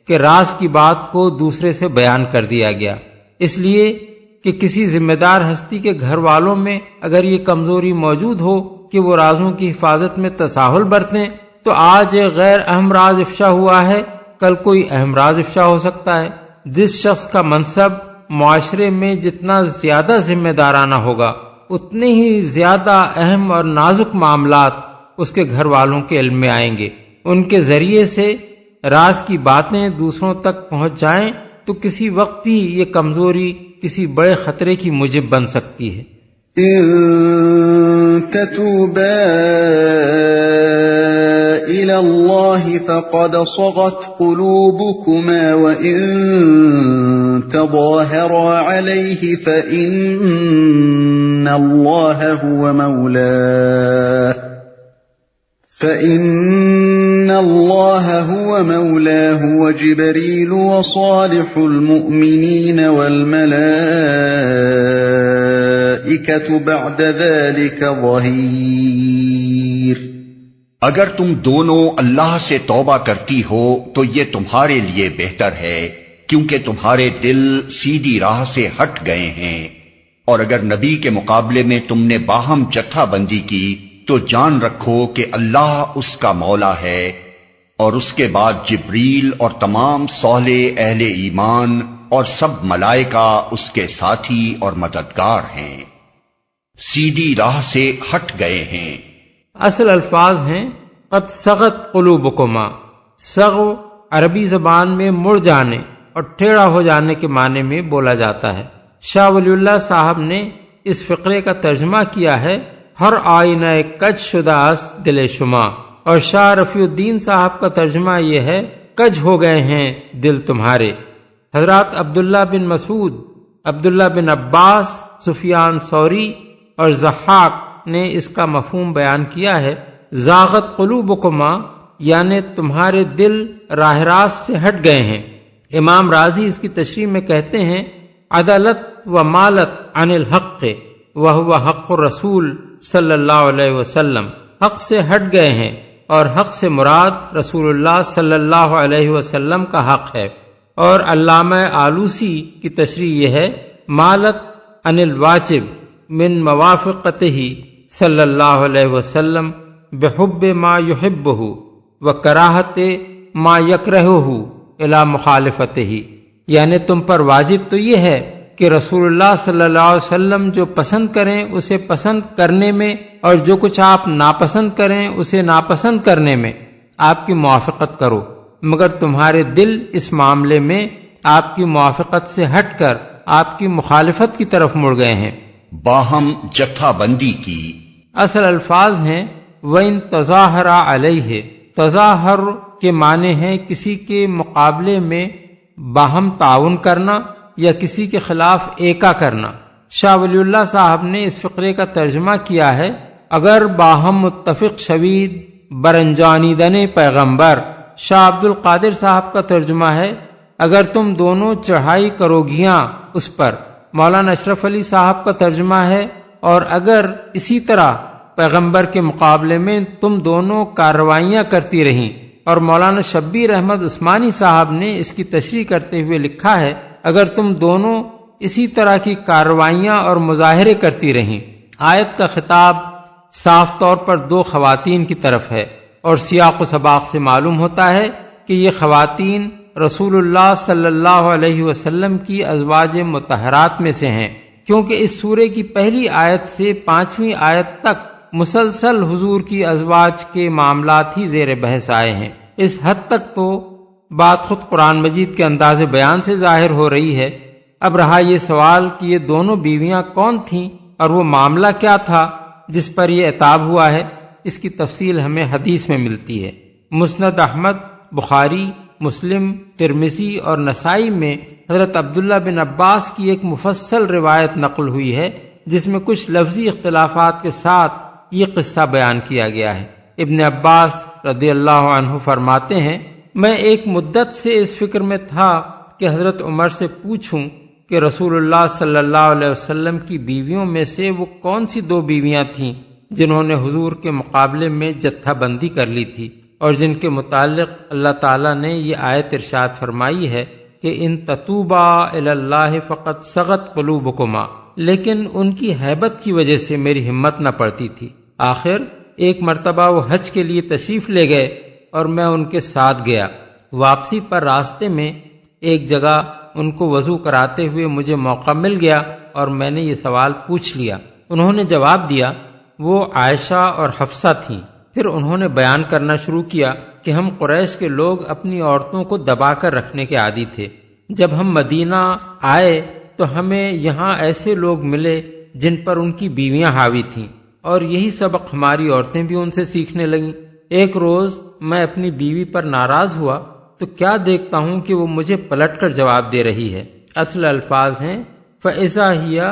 کہ راز کی بات کو دوسرے سے بیان کر دیا گیا، اس لیے کہ کسی ذمہ دار ہستی کے گھر والوں میں اگر یہ کمزوری موجود ہو کہ وہ رازوں کی حفاظت میں تساہل برتیں تو آج ایک غیر اہم راز افشا ہوا ہے، کل کوئی اہم راز افشا ہو سکتا ہے۔ جس شخص کا منصب معاشرے میں جتنا زیادہ ذمہ دارانہ ہوگا اتنے ہی زیادہ اہم اور نازک معاملات اس کے گھر والوں کے علم میں آئیں گے، ان کے ذریعے سے راز کی باتیں دوسروں تک پہنچ جائیں تو کسی وقت بھی یہ کمزوری کسی بڑے خطرے کی موجب بن سکتی ہے۔ إن تتوبا إلى الله فقد صغت قلوبكما وإن تظاهرا عليه فإن الله هو مولاه وجبريل وصالح المؤمنين والملائكة بعد ذلك ظهير۔ اگر تم دونوں اللہ سے توبہ کرتی ہو تو یہ تمہارے لیے بہتر ہے، کیونکہ تمہارے دل سیدھی راہ سے ہٹ گئے ہیں، اور اگر نبی کے مقابلے میں تم نے باہم جتھا بندی کی تو جان رکھو کہ اللہ اس کا مولا ہے، اور اس کے بعد جبریل اور تمام صالح اہل ایمان اور سب ملائکہ اس کے ساتھی اور مددگار ہیں، سیدھی راہ سے ہٹ گئے ہیں۔ اصل الفاظ ہیں قد صغت قلوبکما۔ صغو عربی زبان میں مڑ جانے اور ٹیڑھا ہو جانے کے معنی میں بولا جاتا ہے۔ شاہ ولی اللہ صاحب نے اس فقرے کا ترجمہ کیا ہے ہر آئینہ کج شدہ است دل شما، اور شاہ رفیع الدین صاحب کا ترجمہ یہ ہے کج ہو گئے ہیں دل تمہارے۔ حضرات عبداللہ بن مسعود عبداللہ بن عباس، سفیان ثوری اور ضحاک نے اس کا مفہوم بیان کیا ہے، زاغت قلوبکما، یعنی تمہارے دل راہ راست سے ہٹ گئے ہیں۔ امام رازی اس کی تشریح میں کہتے ہیں، عدلت و مالت عن الحق وہو حق الرسول صلی اللہ علیہ وسلم، حق سے ہٹ گئے ہیں اور حق سے مراد رسول اللہ صلی اللہ علیہ وسلم کا حق ہے۔ اور علامہ آلوسی کی تشریح یہ ہے، مالت عن الواجب من موافقتہ صلی اللہ علیہ وسلم بحب ما یحبہ وکراہت ما یکرہہ الی مخالفتہ، یعنی تم پر واجب تو یہ ہے کہ رسول اللہ صلی اللہ علیہ وسلم جو پسند کریں اسے پسند کرنے میں، اور جو کچھ آپ ناپسند کریں اسے ناپسند کرنے میں آپ کی موافقت کرو، مگر تمہارے دل اس معاملے میں آپ کی موافقت سے ہٹ کر آپ کی مخالفت کی طرف مڑ گئے ہیں۔ باہم جتھا بندی کی، اصل الفاظ ہیں وَإِن تَظَاهَرَ عَلَيْهِ، تظاہر کے معنی ہیں کسی کے مقابلے میں باہم تعاون کرنا یا کسی کے خلاف ایکا کرنا۔ شاہ ولی اللہ صاحب نے اس فقرے کا ترجمہ کیا ہے، اگر باہم متفق شوید برنجانیدن پیغمبر۔ شاہ عبد القادر صاحب کا ترجمہ ہے، اگر تم دونوں چڑھائی کرو گیاں اس پر۔ مولانا اشرف علی صاحب کا ترجمہ ہے، اور اگر اسی طرح پیغمبر کے مقابلے میں تم دونوں کارروائیاں کرتی رہیں۔ اور مولانا شبیر احمد عثمانی صاحب نے اس کی تشریح کرتے ہوئے لکھا ہے، اگر تم دونوں اسی طرح کی کارروائیاں اور مظاہرے کرتی رہیں۔ آیت کا خطاب صاف طور پر دو خواتین کی طرف ہے، اور سیاق و سباق سے معلوم ہوتا ہے کہ یہ خواتین رسول اللہ صلی اللہ علیہ وسلم کی ازواج مطہرات میں سے ہیں، کیونکہ اس سورے کی پہلی آیت سے 5ویں آیت تک مسلسل حضور کی ازواج کے معاملات ہی زیر بحث آئے ہیں۔ اس حد تک تو بات خود قرآن مجید کے انداز بیان سے ظاہر ہو رہی ہے۔ اب رہا یہ سوال کہ یہ دونوں بیویاں کون تھیں اور وہ معاملہ کیا تھا جس پر یہ عتاب ہوا ہے، اس کی تفصیل ہمیں حدیث میں ملتی ہے۔ مسند احمد، بخاری، مسلم، ترمذی اور نسائی میں حضرت عبداللہ بن عباس کی ایک مفصل روایت نقل ہوئی ہے، جس میں کچھ لفظی اختلافات کے ساتھ یہ قصہ بیان کیا گیا ہے۔ ابن عباس رضی اللہ عنہ فرماتے ہیں، میں ایک مدت سے اس فکر میں تھا کہ حضرت عمر سے پوچھوں کہ رسول اللہ صلی اللہ علیہ وسلم کی بیویوں میں سے وہ کون سی 2 بیویاں تھیں جنہوں نے حضور کے مقابلے میں جتھا بندی کر لی تھی، اور جن کے متعلق اللہ تعالیٰ نے یہ آیت ارشاد فرمائی ہے کہ ان تتوبا الی اللہ فقد صغت قلوبکما، لیکن ان کی ہیبت کی وجہ سے میری ہمت نہ پڑتی تھی۔ آخر ایک مرتبہ وہ حج کے لیے تشریف لے گئے اور میں ان کے ساتھ گیا۔ واپسی پر راستے میں ایک جگہ ان کو وضو کراتے ہوئے مجھے موقع مل گیا اور میں نے یہ سوال پوچھ لیا۔ انہوں نے جواب دیا، وہ عائشہ اور حفصہ تھیں۔ پھر انہوں نے بیان کرنا شروع کیا کہ ہم قریش کے لوگ اپنی عورتوں کو دبا کر رکھنے کے عادی تھے۔ جب ہم مدینہ آئے تو ہمیں یہاں ایسے لوگ ملے جن پر ان کی بیویاں حاوی تھیں، اور یہی سبق ہماری عورتیں بھی ان سے سیکھنے لگیں۔ ایک روز میں اپنی بیوی پر ناراض ہوا تو کیا دیکھتا ہوں کہ وہ مجھے پلٹ کر جواب دے رہی ہے۔ اصل الفاظ ہیں فَإِذَا هِيَ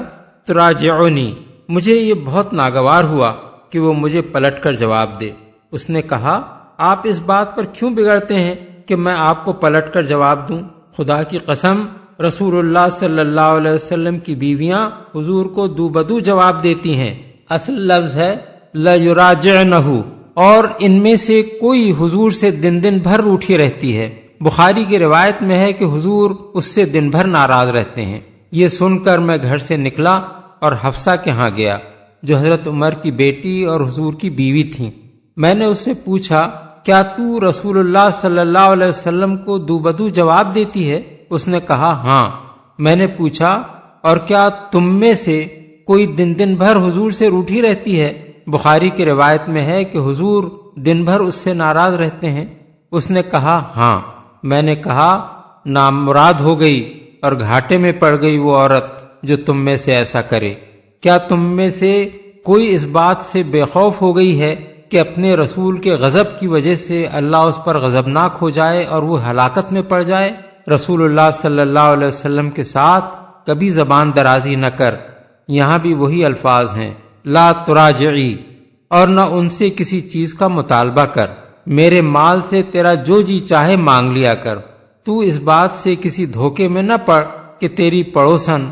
تُرَاجِعُنِي، مجھے یہ بہت ناگوار ہوا کہ وہ مجھے پلٹ کر جواب دے۔ اس نے کہا، آپ اس بات پر کیوں بگڑتے ہیں کہ میں آپ کو پلٹ کر جواب دوں؟ خدا کی قسم، رسول اللہ صلی اللہ علیہ وسلم کی بیویاں حضور کو دو بدو جواب دیتی ہیں۔ اصل لفظ ہے لَيُرَاجِعْنَهُ، اور ان میں سے کوئی حضور سے دن دن بھر روٹھی رہتی ہے۔ بخاری کی روایت میں ہے کہ حضور اس سے دن بھر ناراض رہتے ہیں۔ یہ سن کر میں گھر سے نکلا اور حفصہ کے ہاں گیا، جو حضرت عمر کی بیٹی اور حضور کی بیوی تھیں۔ میں نے اس سے پوچھا، کیا تو رسول اللہ صلی اللہ علیہ وسلم کو دو بدو جواب دیتی ہے؟ اس نے کہا، ہاں۔ میں نے پوچھا، اور کیا تم میں سے کوئی دن دن بھر حضور سے روٹھی رہتی ہے؟ بخاری کی روایت میں ہے کہ حضور دن بھر اس سے ناراض رہتے ہیں۔ اس نے کہا، ہاں۔ میں نے کہا، نامراد ہو گئی اور گھاٹے میں پڑ گئی وہ عورت جو تم میں سے ایسا کرے۔ کیا تم میں سے کوئی اس بات سے بے خوف ہو گئی ہے کہ اپنے رسول کے غضب کی وجہ سے اللہ اس پر غضبناک ہو جائے اور وہ ہلاکت میں پڑ جائے؟ رسول اللہ صلی اللہ علیہ وسلم کے ساتھ کبھی زبان درازی نہ کر۔ یہاں بھی وہی الفاظ ہیں، لا تراجعی، اور نہ ان سے کسی چیز کا مطالبہ کر۔ میرے مال سے تیرا جو جی چاہے مانگ لیا کر۔ تو اس بات سے کسی دھوکے میں نہ پڑ کہ تیری پڑوسن،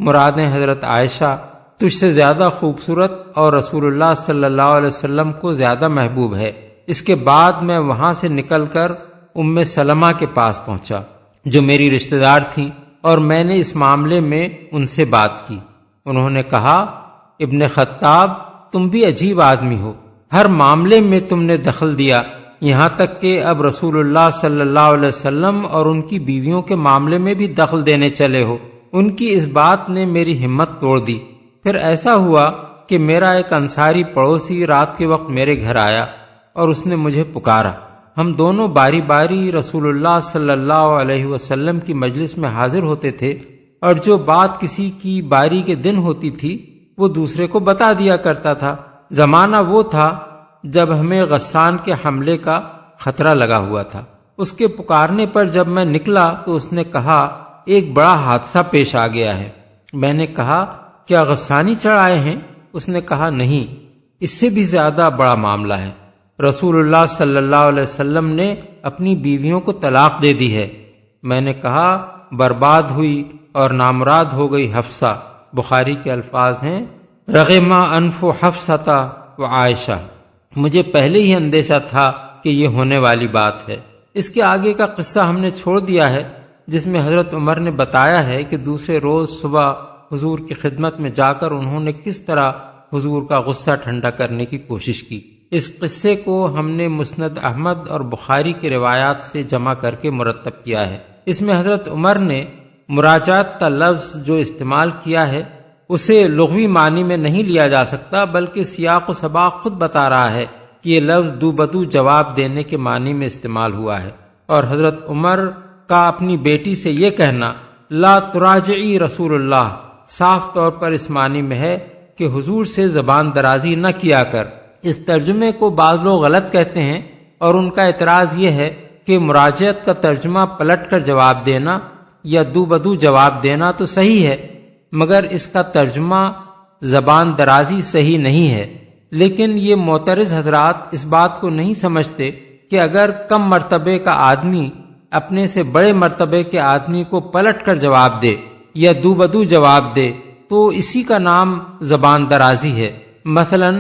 مرادیں حضرت عائشہ، تجھ سے زیادہ خوبصورت اور رسول اللہ صلی اللہ علیہ وسلم کو زیادہ محبوب ہے۔ اس کے بعد میں وہاں سے نکل کر ام سلمہ کے پاس پہنچا جو میری رشتہ دار تھیں، اور میں نے اس معاملے میں ان سے بات کی۔ انہوں نے کہا، ابن خطاب، تم بھی عجیب آدمی ہو، ہر معاملے میں تم نے دخل دیا، یہاں تک کہ اب رسول اللہ صلی اللہ علیہ وسلم اور ان کی بیویوں کے معاملے میں بھی دخل دینے چلے ہو۔ ان کی اس بات نے میری ہمت توڑ دی۔ پھر ایسا ہوا کہ میرا ایک انصاری پڑوسی رات کے وقت میرے گھر آیا اور اس نے مجھے پکارا۔ ہم دونوں باری باری رسول اللہ صلی اللہ علیہ وسلم کی مجلس میں حاضر ہوتے تھے، اور جو بات کسی کی باری کے دن ہوتی تھی وہ دوسرے کو بتا دیا کرتا تھا۔ زمانہ وہ تھا جب ہمیں غسان کے حملے کا خطرہ لگا ہوا تھا۔ اس کے پکارنے پر جب میں نکلا تو اس نے کہا، ایک بڑا حادثہ پیش آ گیا ہے۔ میں نے کہا، کیا غسانی چڑھ آئے ہیں؟ اس نے کہا، نہیں، اس سے بھی زیادہ بڑا معاملہ ہے۔ رسول اللہ صلی اللہ علیہ وسلم نے اپنی بیویوں کو طلاق دے دی ہے۔ میں نے کہا، برباد ہوئی اور نامراد ہو گئی حفصہ۔ بخاری کے الفاظ ہیں، رغم انف حفصہ و عائشہ۔ مجھے پہلے ہی اندیشہ تھا کہ یہ ہونے والی بات ہے۔ اس کے آگے کا قصہ ہم نے چھوڑ دیا ہے، جس میں حضرت عمر نے بتایا ہے کہ دوسرے روز صبح حضور کی خدمت میں جا کر انہوں نے کس طرح حضور کا غصہ ٹھنڈا کرنے کی کوشش کی۔ اس قصے کو ہم نے مسند احمد اور بخاری کی روایات سے جمع کر کے مرتب کیا ہے۔ اس میں حضرت عمر نے مراجعت کا لفظ جو استعمال کیا ہے اسے لغوی معنی میں نہیں لیا جا سکتا، بلکہ سیاق و سباق خود بتا رہا ہے کہ یہ لفظ دو بدو جواب دینے کے معنی میں استعمال ہوا ہے۔ اور حضرت عمر کا اپنی بیٹی سے یہ کہنا، لا تراجعی رسول اللہ، صاف طور پر اس معنی میں ہے کہ حضور سے زبان درازی نہ کیا کر۔ اس ترجمے کو بعض لوگ غلط کہتے ہیں، اور ان کا اعتراض یہ ہے کہ مراجعت کا ترجمہ پلٹ کر جواب دینا یا دو بدو جواب دینا تو صحیح ہے، مگر اس کا ترجمہ زبان درازی صحیح نہیں ہے۔ لیکن یہ معترض حضرات اس بات کو نہیں سمجھتے کہ اگر کم مرتبے کا آدمی اپنے سے بڑے مرتبے کے آدمی کو پلٹ کر جواب دے یا دو بدو جواب دے تو اسی کا نام زبان درازی ہے۔ مثلا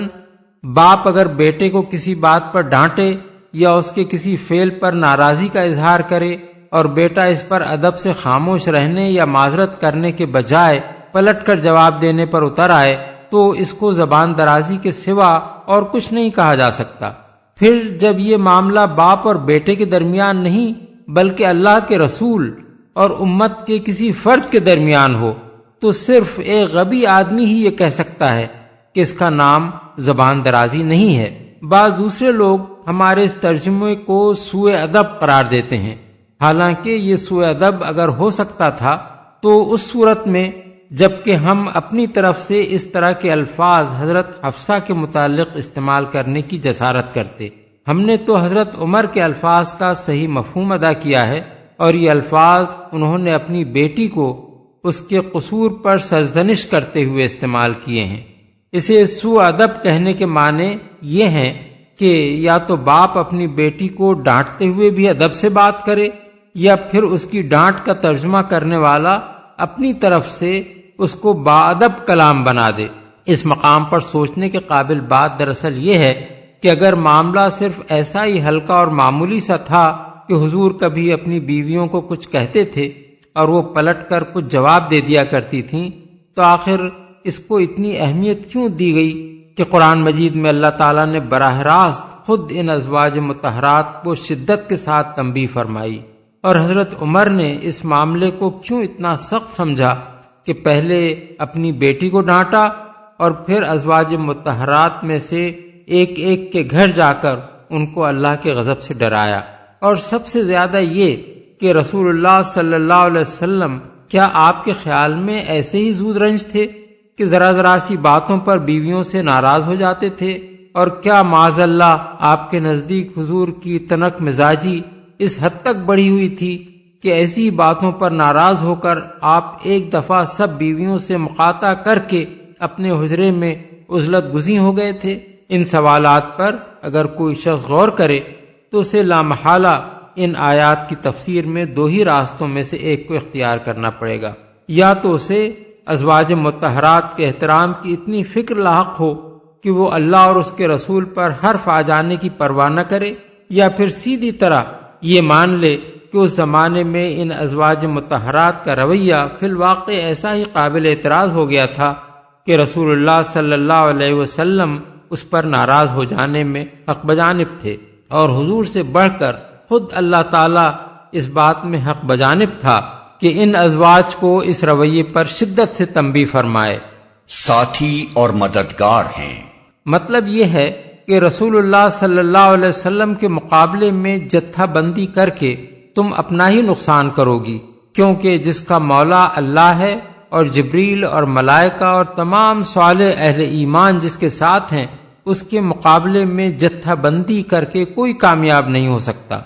باپ اگر بیٹے کو کسی بات پر ڈانٹے یا اس کے کسی فعل پر ناراضی کا اظہار کرے اور بیٹا اس پر ادب سے خاموش رہنے یا معذرت کرنے کے بجائے پلٹ کر جواب دینے پر اتر آئے تو اس کو زبان درازی کے سوا اور کچھ نہیں کہا جا سکتا۔ پھر جب یہ معاملہ باپ اور بیٹے کے درمیان نہیں بلکہ اللہ کے رسول اور امت کے کسی فرد کے درمیان ہو تو صرف ایک غبی آدمی ہی یہ کہہ سکتا ہے کہ اس کا نام زبان درازی نہیں ہے۔ بعض دوسرے لوگ ہمارے اس ترجمے کو سوء ادب قرار دیتے ہیں، حالانکہ یہ سوء ادب اگر ہو سکتا تھا تو اس صورت میں جبکہ ہم اپنی طرف سے اس طرح کے الفاظ حضرت حفصہ کے متعلق استعمال کرنے کی جسارت کرتے۔ ہم نے تو حضرت عمر کے الفاظ کا صحیح مفہوم ادا کیا ہے، اور یہ الفاظ انہوں نے اپنی بیٹی کو اس کے قصور پر سرزنش کرتے ہوئے استعمال کیے ہیں۔ اسے سوء ادب کہنے کے معنی یہ ہیں کہ یا تو باپ اپنی بیٹی کو ڈانٹتے ہوئے بھی ادب سے بات کرے، یا پھر اس کی ڈانٹ کا ترجمہ کرنے والا اپنی طرف سے اس کو باادب کلام بنا دے۔ اس مقام پر سوچنے کے قابل بات دراصل یہ ہے کہ اگر معاملہ صرف ایسا ہی ہلکا اور معمولی سا تھا کہ حضور کبھی اپنی بیویوں کو کچھ کہتے تھے اور وہ پلٹ کر کچھ جواب دے دیا کرتی تھیں، تو آخر اس کو اتنی اہمیت کیوں دی گئی کہ قرآن مجید میں اللہ تعالیٰ نے براہ راست خود ان ازواج مطہرات کو شدت کے ساتھ تنبیہ فرمائی؟ اور حضرت عمر نے اس معاملے کو کیوں اتنا سخت سمجھا کہ پہلے اپنی بیٹی کو ڈانٹا اور پھر ازواج مطہرات میں سے ایک ایک کے گھر جا کر ان کو اللہ کے غضب سے ڈرایا؟ اور سب سے زیادہ یہ کہ رسول اللہ صلی اللہ علیہ وسلم کیا آپ کے خیال میں ایسے ہی زود رنج تھے کہ ذرا ذرا سی باتوں پر بیویوں سے ناراض ہو جاتے تھے؟ اور کیا معاذ اللہ آپ کے نزدیک حضور کی تنک مزاجی اس حد تک بڑھی ہوئی تھی کہ ایسی باتوں پر ناراض ہو کر آپ ایک دفعہ سب بیویوں سے مقاطع کر کے اپنے حجرے میں عزلت گزین ہو گئے تھے؟ ان سوالات پر اگر کوئی شخص غور کرے تو اسے لامحالہ ان آیات کی تفسیر میں دو ہی راستوں میں سے ایک کو اختیار کرنا پڑے گا۔ یا تو اسے ازواج مطہرات کے احترام کی اتنی فکر لاحق ہو کہ وہ اللہ اور اس کے رسول پر حرف آ جانے کی پرواہ نہ کرے، یا پھر سیدھی طرح یہ مان لے کہ اس زمانے میں ان ازواج مطہرات کا رویہ فی الواقع ایسا ہی قابل اعتراض ہو گیا تھا کہ رسول اللہ صلی اللہ علیہ وسلم اس پر ناراض ہو جانے میں حق بجانب تھے، اور حضور سے بڑھ کر خود اللہ تعالیٰ اس بات میں حق بجانب تھا کہ ان ازواج کو اس رویے پر شدت سے تنبیہ فرمائے۔ ساتھی اور مددگار ہیں۔ مطلب یہ ہے کہ رسول اللہ صلی اللہ علیہ وسلم کے مقابلے میں جتھا بندی کر کے تم اپنا ہی نقصان کرو گی، کیونکہ جس کا مولا اللہ ہے اور جبریل اور ملائکہ اور تمام صالح اہل ایمان جس کے ساتھ ہیں، اس کے مقابلے میں جتھا بندی کر کے کوئی کامیاب نہیں ہو سکتا۔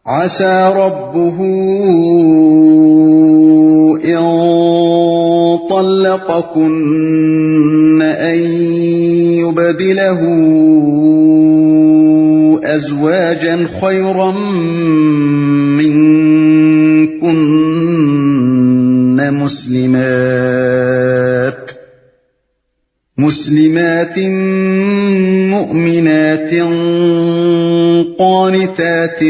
عسى ربه إن طلقكن أن يبدله أزواجا خيرا منكن مسلمات مؤمنات قانتات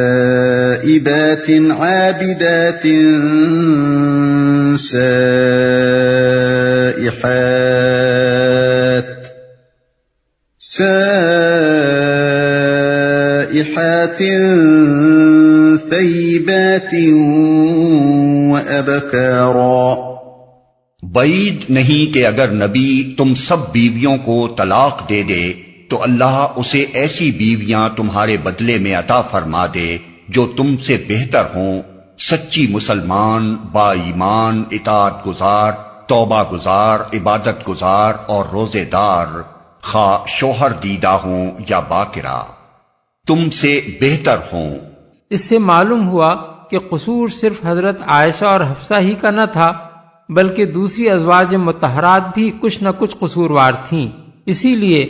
تائبات عابدات سائحات ثيبات وأبكارا۔ بعید نہیں کہ اگر نبی تم سب بیویوں کو طلاق دے دے تو اللہ اسے ایسی بیویاں تمہارے بدلے میں عطا فرما دے جو تم سے بہتر ہوں، سچی مسلمان، با ایمان، اطاعت گزار، توبہ گزار، عبادت گزار اور روزے دار، خواہ شوہر دیدہ ہوں یا باکرہ، تم سے بہتر ہوں۔ اس سے معلوم ہوا کہ قصور صرف حضرت عائشہ اور حفصہ ہی کا نہ تھا، بلکہ دوسری ازواج مطہرات بھی کچھ نہ کچھ قصوروار تھیں۔ اسی لیے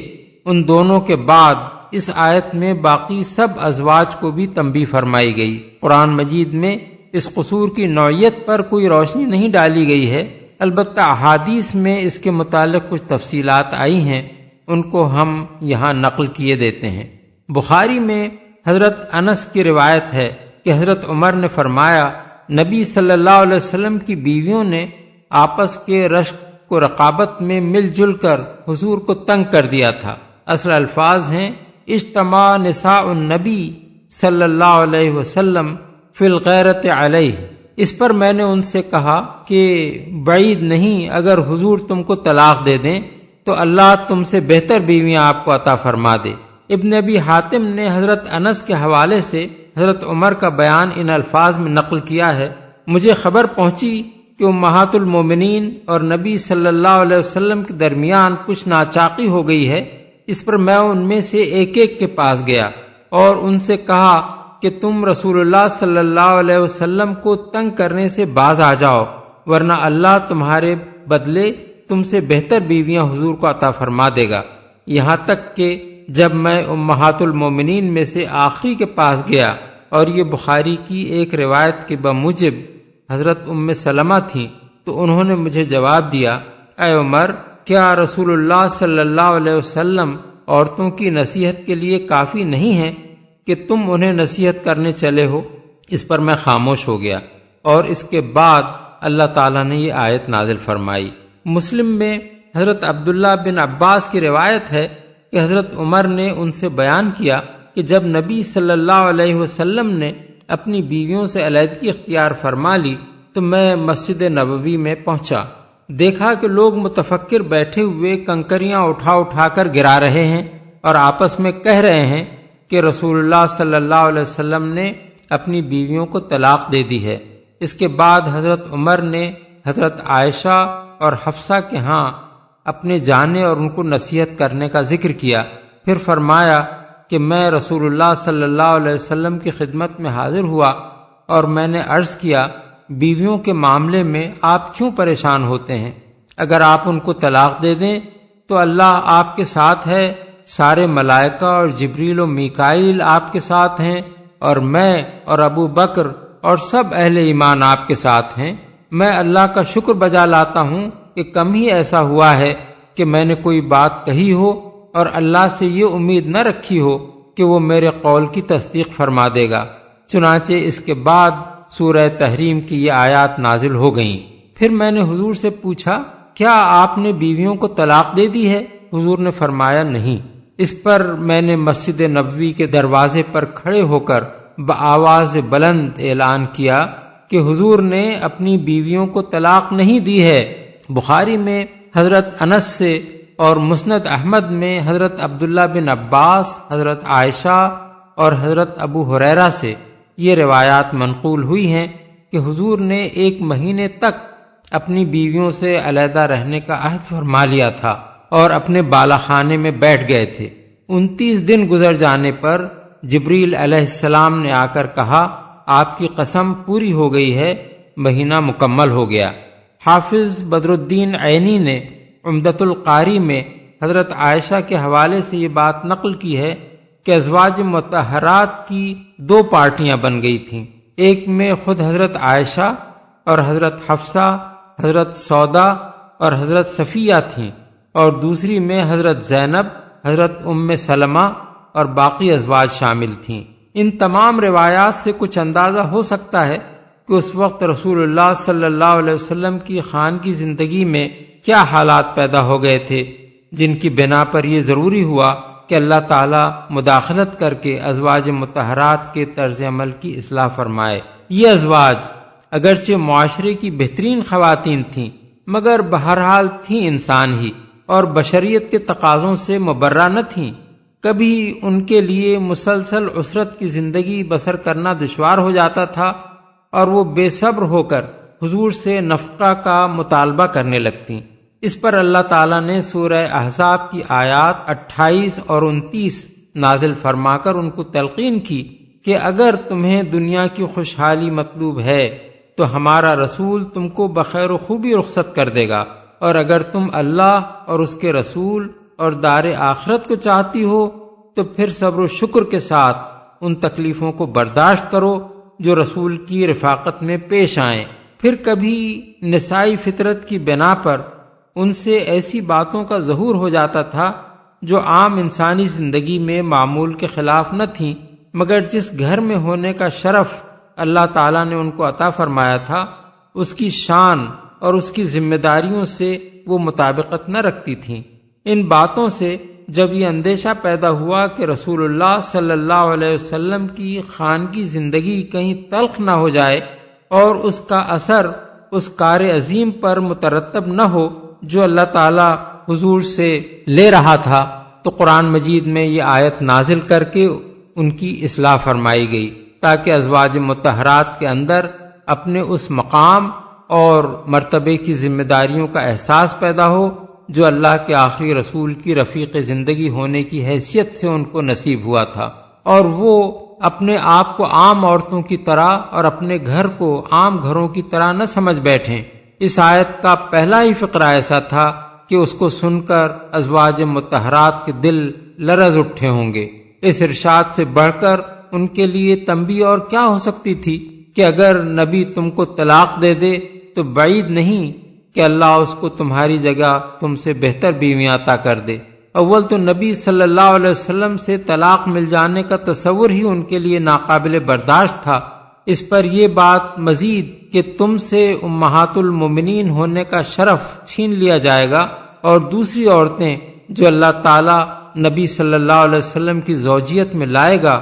ان دونوں کے بعد اس آیت میں باقی سب ازواج کو بھی تنبیہ فرمائی گئی۔ قرآن مجید میں اس قصور کی نوعیت پر کوئی روشنی نہیں ڈالی گئی ہے، البتہ احادیث میں اس کے متعلق کچھ تفصیلات آئی ہیں، ان کو ہم یہاں نقل کیے دیتے ہیں۔ بخاری میں حضرت انس کی روایت ہے کہ حضرت عمر نے فرمایا، نبی صلی اللہ علیہ وسلم کی بیویوں نے آپس کے رشک کو رقابت میں مل جل کر حضور کو تنگ کر دیا تھا۔ اصل الفاظ ہیں اجتماع نساء النبی صلی اللہ علیہ وسلم فی الغیرت علیہ۔ اس پر میں نے ان سے کہا کہ بعید نہیں اگر حضور تم کو طلاق دے دیں تو اللہ تم سے بہتر بیویاں آپ کو عطا فرما دے۔ ابن ابی حاتم نے حضرت انس کے حوالے سے حضرت عمر کا بیان ان الفاظ میں نقل کیا ہے، مجھے خبر پہنچی کہ امہات المومنین اور نبی صلی اللہ علیہ وسلم کے درمیان کچھ ناچاقی ہو گئی ہے۔ اس پر میں ان میں سے ایک ایک کے پاس گیا اور ان سے کہا کہ تم رسول اللہ صلی اللہ علیہ وسلم کو تنگ کرنے سے باز آ جاؤ، ورنہ اللہ تمہارے بدلے تم سے بہتر بیویاں حضور کو عطا فرما دے گا۔ یہاں تک کہ جب میں امہات المومنین میں سے آخری کے پاس گیا، اور یہ بخاری کی ایک روایت کے بموجب حضرت ام سلمہ تھیں، تو انہوں نے مجھے جواب دیا، اے عمر، کیا رسول اللہ صلی اللہ علیہ وسلم عورتوں کی نصیحت کے لیے کافی نہیں ہیں کہ تم انہیں نصیحت کرنے چلے ہو؟ اس پر میں خاموش ہو گیا، اور اس کے بعد اللہ تعالیٰ نے یہ آیت نازل فرمائی۔ مسلم میں حضرت عبداللہ بن عباس کی روایت ہے کہ حضرت عمر نے ان سے بیان کیا کہ جب نبی صلی اللہ علیہ وسلم نے اپنی بیویوں سے علیحدگی اختیار فرما لی تو میں مسجد نبوی میں پہنچا، دیکھا کہ لوگ متفکر بیٹھے ہوئے کنکریاں اٹھا اٹھا کر گرا رہے ہیں اور آپس میں کہہ رہے ہیں کہ رسول اللہ صلی اللہ علیہ وسلم نے اپنی بیویوں کو طلاق دے دی ہے۔ اس کے بعد حضرت عمر نے حضرت عائشہ اور حفصہ کے ہاں اپنے جانے اور ان کو نصیحت کرنے کا ذکر کیا، پھر فرمایا کہ کہ میں رسول اللہ صلی اللہ علیہ وسلم کی خدمت میں حاضر ہوا اور میں نے عرض کیا بیویوں کے معاملے میں آپ کیوں پریشان ہوتے ہیں؟ اگر آپ ان کو طلاق دے دیں تو اللہ آپ کے ساتھ ہے، سارے ملائکہ اور جبریل و میکائیل آپ کے ساتھ ہیں، اور میں اور ابو بکر اور سب اہل ایمان آپ کے ساتھ ہیں۔ میں اللہ کا شکر بجا لاتا ہوں کہ کم ہی ایسا ہوا ہے کہ میں نے کوئی بات کہی ہو اور اللہ سے یہ امید نہ رکھی ہو کہ وہ میرے قول کی تصدیق فرما دے گا۔ چنانچہ اس کے بعد سورہ تحریم کی یہ آیات نازل ہو گئیں۔ پھر میں نے حضور سے پوچھا کیا آپ نے بیویوں کو طلاق دے دی ہے؟ حضور نے فرمایا نہیں۔ اس پر میں نے مسجد نبوی کے دروازے پر کھڑے ہو کر بآواز بلند اعلان کیا کہ حضور نے اپنی بیویوں کو طلاق نہیں دی ہے۔ بخاری میں حضرت انس سے اور مسند احمد میں حضرت عبداللہ بن عباس، حضرت عائشہ اور حضرت ابو ہریرہ سے یہ روایات منقول ہوئی ہیں کہ حضور نے 1 مہینے تک اپنی بیویوں سے علیحدہ رہنے کا عہد فرما لیا تھا اور اپنے بالا خانے میں بیٹھ گئے تھے۔ 29 دن گزر جانے پر جبریل علیہ السلام نے آ کر کہا آپ کی قسم پوری ہو گئی ہے، مہینہ مکمل ہو گیا۔ حافظ بدر الدین عینی نے عمدۃ القاری میں حضرت عائشہ کے حوالے سے یہ بات نقل کی ہے کہ ازواج مطہرات کی 2 پارٹیاں بن گئی تھیں، ایک میں خود حضرت عائشہ اور حضرت حفصہ، حضرت سودا اور حضرت صفیہ تھیں، اور دوسری میں حضرت زینب، حضرت ام سلمہ اور باقی ازواج شامل تھیں۔ ان تمام روایات سے کچھ اندازہ ہو سکتا ہے کہ اس وقت رسول اللہ صلی اللہ علیہ وسلم کی خانگی زندگی میں کیا حالات پیدا ہو گئے تھے جن کی بنا پر یہ ضروری ہوا کہ اللہ تعالی مداخلت کر کے ازواج مطہرات کے طرز عمل کی اصلاح فرمائے۔ یہ ازواج اگرچہ معاشرے کی بہترین خواتین تھیں مگر بہرحال تھیں انسان ہی اور بشریت کے تقاضوں سے مبرہ نہ تھیں۔ کبھی ان کے لیے مسلسل عسرت کی زندگی بسر کرنا دشوار ہو جاتا تھا اور وہ بے صبر ہو کر حضور سے نفقہ کا مطالبہ کرنے لگتیں۔ اس پر اللہ تعالیٰ نے سورہ احزاب کی آیات 28 اور 29 نازل فرما کر ان کو تلقین کی کہ اگر تمہیں دنیا کی خوشحالی مطلوب ہے تو ہمارا رسول تم کو بخیر و خوبی رخصت کر دے گا، اور اگر تم اللہ اور اس کے رسول اور دار آخرت کو چاہتی ہو تو پھر صبر و شکر کے ساتھ ان تکلیفوں کو برداشت کرو جو رسول کی رفاقت میں پیش آئیں۔ پھر کبھی نسائی فطرت کی بنا پر ان سے ایسی باتوں کا ظہور ہو جاتا تھا جو عام انسانی زندگی میں معمول کے خلاف نہ تھیں، مگر جس گھر میں ہونے کا شرف اللہ تعالیٰ نے ان کو عطا فرمایا تھا اس کی شان اور اس کی ذمہ داریوں سے وہ مطابقت نہ رکھتی تھیں۔ ان باتوں سے جب یہ اندیشہ پیدا ہوا کہ رسول اللہ صلی اللہ علیہ وسلم کی خانگی زندگی کہیں تلخ نہ ہو جائے اور اس کا اثر اس کار عظیم پر مترتب نہ ہو جو اللہ تعالی حضور سے لے رہا تھا، تو قرآن مجید میں یہ آیت نازل کر کے ان کی اصلاح فرمائی گئی تاکہ ازواج مطہرات کے اندر اپنے اس مقام اور مرتبے کی ذمہ داریوں کا احساس پیدا ہو جو اللہ کے آخری رسول کی رفیق زندگی ہونے کی حیثیت سے ان کو نصیب ہوا تھا، اور وہ اپنے آپ کو عام عورتوں کی طرح اور اپنے گھر کو عام گھروں کی طرح نہ سمجھ بیٹھیں۔ اس آیت کا پہلا ہی فقرہ ایسا تھا کہ اس کو سن کر ازواج مطہرات کے دل لرز اٹھے ہوں گے۔ اس ارشاد سے بڑھ کر ان کے لیے تنبیہ اور کیا ہو سکتی تھی کہ اگر نبی تم کو طلاق دے دے تو بعید نہیں کہ اللہ اس کو تمہاری جگہ تم سے بہتر بیویاں عطا کر دے۔ اول تو نبی صلی اللہ علیہ وسلم سے طلاق مل جانے کا تصور ہی ان کے لیے ناقابل برداشت تھا، اس پر یہ بات مزید کہ تم سے امہات المومنین ہونے کا شرف چھین لیا جائے گا، اور دوسری عورتیں جو اللہ تعالی نبی صلی اللہ علیہ وسلم کی زوجیت میں لائے گا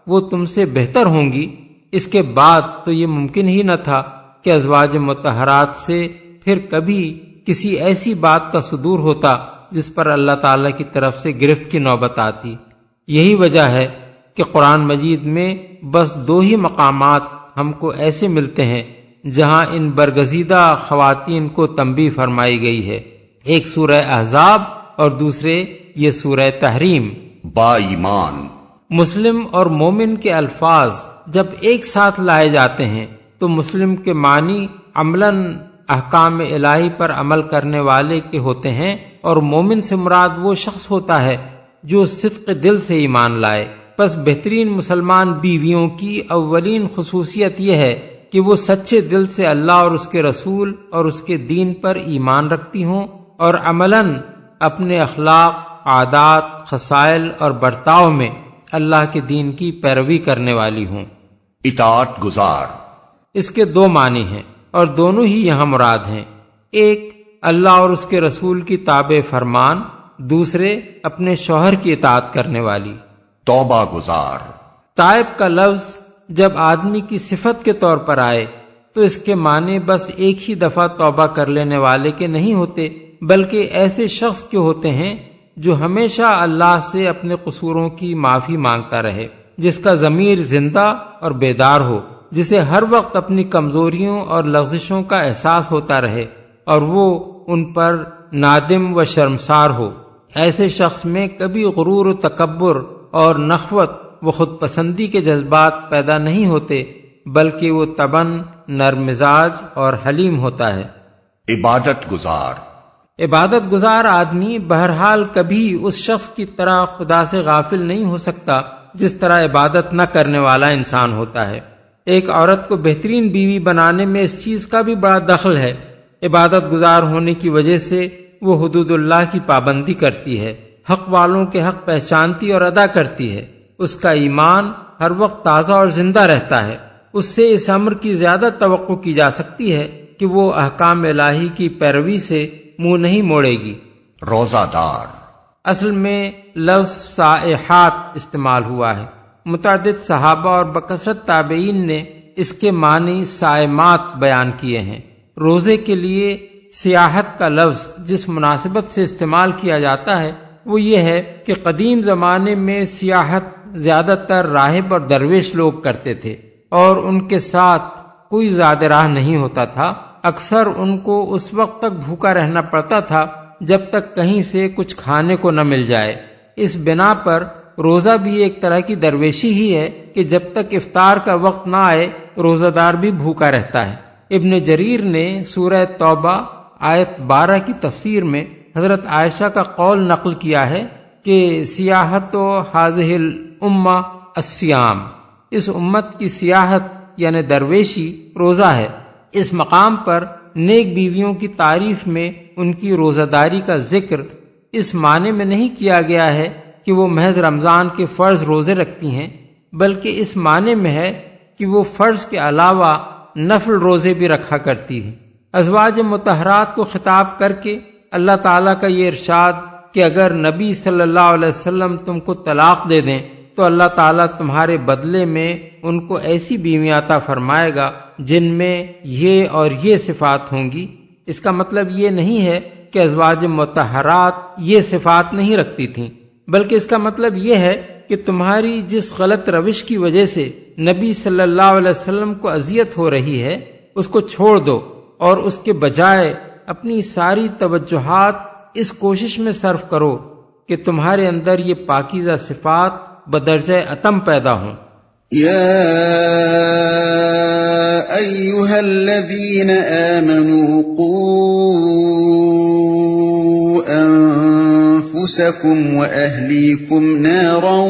وہ تم سے بہتر ہوں گی۔ اس کے بعد تو یہ ممکن ہی نہ تھا کہ ازواج مطہرات سے پھر کبھی کسی ایسی بات کا صدور ہوتا جس پر اللہ تعالی کی طرف سے گرفت کی نوبت آتی۔ یہی وجہ ہے کہ قرآن مجید میں بس 2 ہی مقامات ہم کو ایسے ملتے ہیں جہاں ان برگزیدہ خواتین کو تنبیہ فرمائی گئی ہے، ایک سورہ احزاب اور دوسرے یہ سورہ تحریم۔ با ایمان مسلم اور مومن کے الفاظ جب ایک ساتھ لائے جاتے ہیں تو مسلم کے معنی عملاً احکام الہی پر عمل کرنے والے کے ہوتے ہیں، اور مومن سے مراد وہ شخص ہوتا ہے جو صدق دل سے ایمان لائے۔ پس بہترین مسلمان بیویوں کی اولین خصوصیت یہ ہے کہ وہ سچے دل سے اللہ اور اس کے رسول اور اس کے دین پر ایمان رکھتی ہوں، اور عملاً اپنے اخلاق، عادات، خصائل اور برتاؤ میں اللہ کے دین کی پیروی کرنے والی ہوں۔ اطاعت گزار، اس کے دو معنی ہیں اور دونوں ہی یہاں مراد ہیں۔ ایک اللہ اور اس کے رسول کی تابع فرمان، دوسرے اپنے شوہر کی اطاعت کرنے والی۔ توبہ گزار، تائب کا لفظ جب آدمی کی صفت کے طور پر آئے تو اس کے معنی بس ایک ہی دفعہ توبہ کر لینے والے کے نہیں ہوتے، بلکہ ایسے شخص کے ہوتے ہیں جو ہمیشہ اللہ سے اپنے قصوروں کی معافی مانگتا رہے، جس کا ضمیر زندہ اور بیدار ہو، جسے ہر وقت اپنی کمزوریوں اور لغزشوں کا احساس ہوتا رہے اور وہ ان پر نادم و شرمسار ہو۔ ایسے شخص میں کبھی غرور و تکبر اور نخوت و خود پسندی کے جذبات پیدا نہیں ہوتے، بلکہ وہ طبعاً نرم مزاج اور حلیم ہوتا ہے۔ عبادت گزار، عبادت گزار آدمی بہرحال کبھی اس شخص کی طرح خدا سے غافل نہیں ہو سکتا جس طرح عبادت نہ کرنے والا انسان ہوتا ہے۔ ایک عورت کو بہترین بیوی بنانے میں اس چیز کا بھی بڑا دخل ہے۔ عبادت گزار ہونے کی وجہ سے وہ حدود اللہ کی پابندی کرتی ہے، حق والوں کے حق پہچانتی اور ادا کرتی ہے، اس کا ایمان ہر وقت تازہ اور زندہ رہتا ہے۔ اس سے اس امر کی زیادہ توقع کی جا سکتی ہے کہ وہ احکام الہی کی پیروی سے منہ نہیں موڑے گی۔ روزہ دار، اصل میں لفظ سائحات استعمال ہوا ہے۔ متعدد صحابہ اور بکثرت تابعین نے اس کے معنی صائمات بیان کیے ہیں۔ روزے کے لیے سیاحت کا لفظ جس مناسبت سے استعمال کیا جاتا ہے وہ یہ ہے کہ قدیم زمانے میں سیاحت زیادہ تر راہب اور درویش لوگ کرتے تھے، اور ان کے ساتھ کوئی زیادہ راہ نہیں ہوتا تھا۔ اکثر ان کو اس وقت تک بھوکا رہنا پڑتا تھا جب تک کہیں سے کچھ کھانے کو نہ مل جائے۔ اس بنا پر روزہ بھی ایک طرح کی درویشی ہی ہے کہ جب تک افطار کا وقت نہ آئے روزہ دار بھی بھوکا رہتا ہے۔ ابن جریر نے سورہ توبہ آیت 12 کی تفسیر میں حضرت عائشہ کا قول نقل کیا ہے کہ سیاحت و حاضح الامہ الصیام، اس امت کی سیاحت یعنی درویشی روزہ ہے۔ اس مقام پر نیک بیویوں کی تعریف میں ان کی روزہ داری کا ذکر اس معنی میں نہیں کیا گیا ہے کہ وہ محض رمضان کے فرض روزے رکھتی ہیں، بلکہ اس معنی میں ہے کہ وہ فرض کے علاوہ نفل روزے بھی رکھا کرتی ہیں۔ ازواج مطہرات کو خطاب کر کے اللہ تعالیٰ کا یہ ارشاد کہ اگر نبی صلی اللہ علیہ وسلم تم کو طلاق دے دیں تو اللہ تعالیٰ تمہارے بدلے میں ان کو ایسی بیویاں عطا فرمائے گا جن میں یہ اور یہ صفات ہوں گی، اس کا مطلب یہ نہیں ہے کہ ازواج مطہرات یہ صفات نہیں رکھتی تھیں، بلکہ اس کا مطلب یہ ہے کہ تمہاری جس غلط روش کی وجہ سے نبی صلی اللہ علیہ وسلم کو اذیت ہو رہی ہے اس کو چھوڑ دو، اور اس کے بجائے اپنی ساری توجہات اس کوشش میں صرف کرو کہ تمہارے اندر یہ پاکیزہ صفات بدرجہ اتم پیدا ہوں۔ یا ایھا الذین آمنوا قوا انفسکم واہلیکم نارا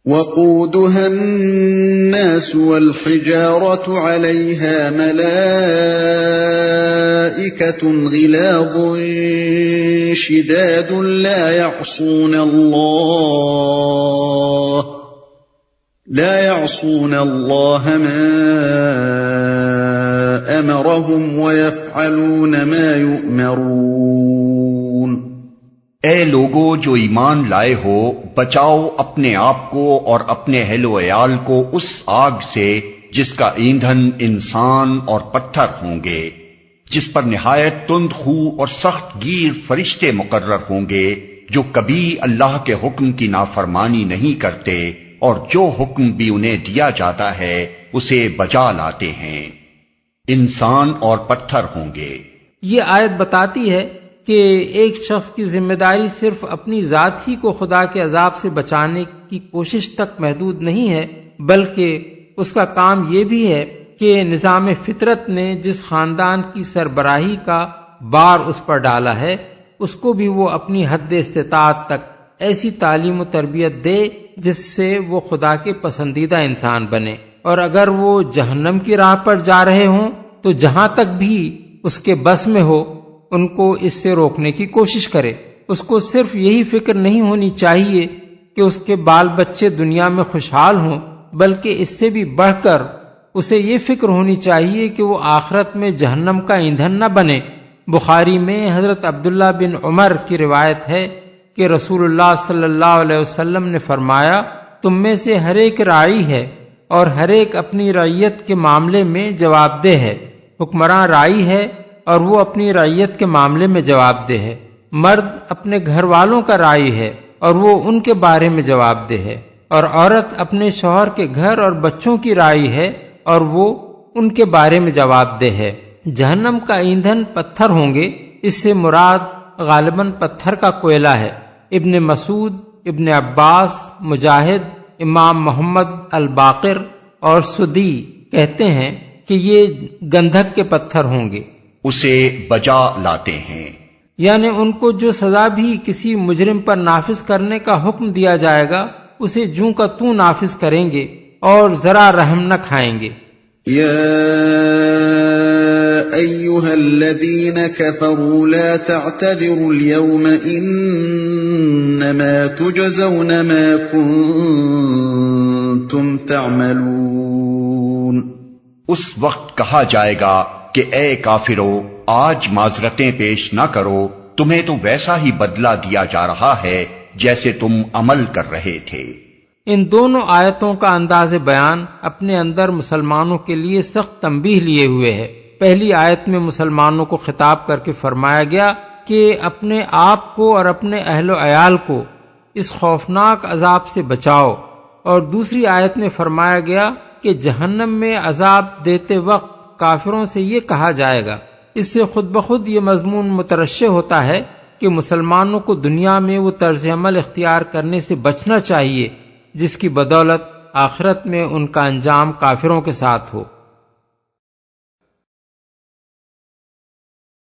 وقودها الناس والحجارة عليها ملائكة غلاظ شداد لا يعصون الله ما أمرهم ويفعلون ما يؤمرون۔ اے لوگو جو ایمان لائے ہو، بچاؤ اپنے آپ کو اور اپنے اہل و عیال کو اس آگ سے جس کا ایندھن انسان اور پتھر ہوں گے، جس پر نہایت تند خو اور سخت گیر فرشتے مقرر ہوں گے جو کبھی اللہ کے حکم کی نافرمانی نہیں کرتے اور جو حکم بھی انہیں دیا جاتا ہے اسے بجا لاتے ہیں۔ انسان اور پتھر ہوں گے، یہ آیت بتاتی ہے کہ ایک شخص کی ذمہ داری صرف اپنی ذات ہی کو خدا کے عذاب سے بچانے کی کوشش تک محدود نہیں ہے، بلکہ اس کا کام یہ بھی ہے کہ نظام فطرت نے جس خاندان کی سربراہی کا بار اس پر ڈالا ہے اس کو بھی وہ اپنی حد استطاعت تک ایسی تعلیم و تربیت دے جس سے وہ خدا کے پسندیدہ انسان بنے، اور اگر وہ جہنم کی راہ پر جا رہے ہوں تو جہاں تک بھی اس کے بس میں ہو ان کو اس سے روکنے کی کوشش کرے۔ اس کو صرف یہی فکر نہیں ہونی چاہیے کہ اس کے بال بچے دنیا میں خوشحال ہوں، بلکہ اس سے بھی بڑھ کر اسے یہ فکر ہونی چاہیے کہ وہ آخرت میں جہنم کا ایندھن نہ بنے۔ بخاری میں حضرت عبداللہ بن عمر کی روایت ہے کہ رسول اللہ صلی اللہ علیہ وسلم نے فرمایا، تم میں سے ہر ایک راعی ہے اور ہر ایک اپنی رعیت کے معاملے میں جواب دہ ہے۔ حکمراں راعی ہے اور وہ اپنی رعیت کے معاملے میں جواب دہ ہے۔ مرد اپنے گھر والوں کا راعی ہے اور وہ ان کے بارے میں جواب دہ ہے، اور عورت اپنے شوہر کے گھر اور بچوں کی راعی ہے اور وہ ان کے بارے میں جواب دہ ہے۔ جہنم کا ایندھن پتھر ہوں گے، اس سے مراد غالباً پتھر کا کوئلہ ہے۔ ابن مسعود، ابن عباس، مجاہد، امام محمد الباقر اور سدی کہتے ہیں کہ یہ گندھک کے پتھر ہوں گے، اسے بجا لاتے ہیں، یعنی ان کو جو سزا بھی کسی مجرم پر نافذ کرنے کا حکم دیا جائے گا اسے جوں کا توں نافذ کریں گے اور ذرا رحم نہ کھائیں گے۔ یا ایھا الذین کفروا لا تعتذروا اليوم انما تجزون ما کنتم تعملون۔ اس وقت کہا جائے گا کہ اے کافرو، آج معذرتیں پیش نہ کرو، تمہیں تو ویسا ہی بدلہ دیا جا رہا ہے جیسے تم عمل کر رہے تھے۔ ان دونوں آیتوں کا انداز بیان اپنے اندر مسلمانوں کے لیے سخت تنبیہ لیے ہوئے ہے۔ پہلی آیت میں مسلمانوں کو خطاب کر کے فرمایا گیا کہ اپنے آپ کو اور اپنے اہل و عیال کو اس خوفناک عذاب سے بچاؤ، اور دوسری آیت میں فرمایا گیا کہ جہنم میں عذاب دیتے وقت کافروں سے یہ کہا جائے گا۔ اس سے خود بخود یہ مضمون مترشح ہوتا ہے کہ مسلمانوں کو دنیا میں وہ طرز عمل اختیار کرنے سے بچنا چاہیے جس کی بدولت آخرت میں ان کا انجام کافروں کے ساتھ ہو۔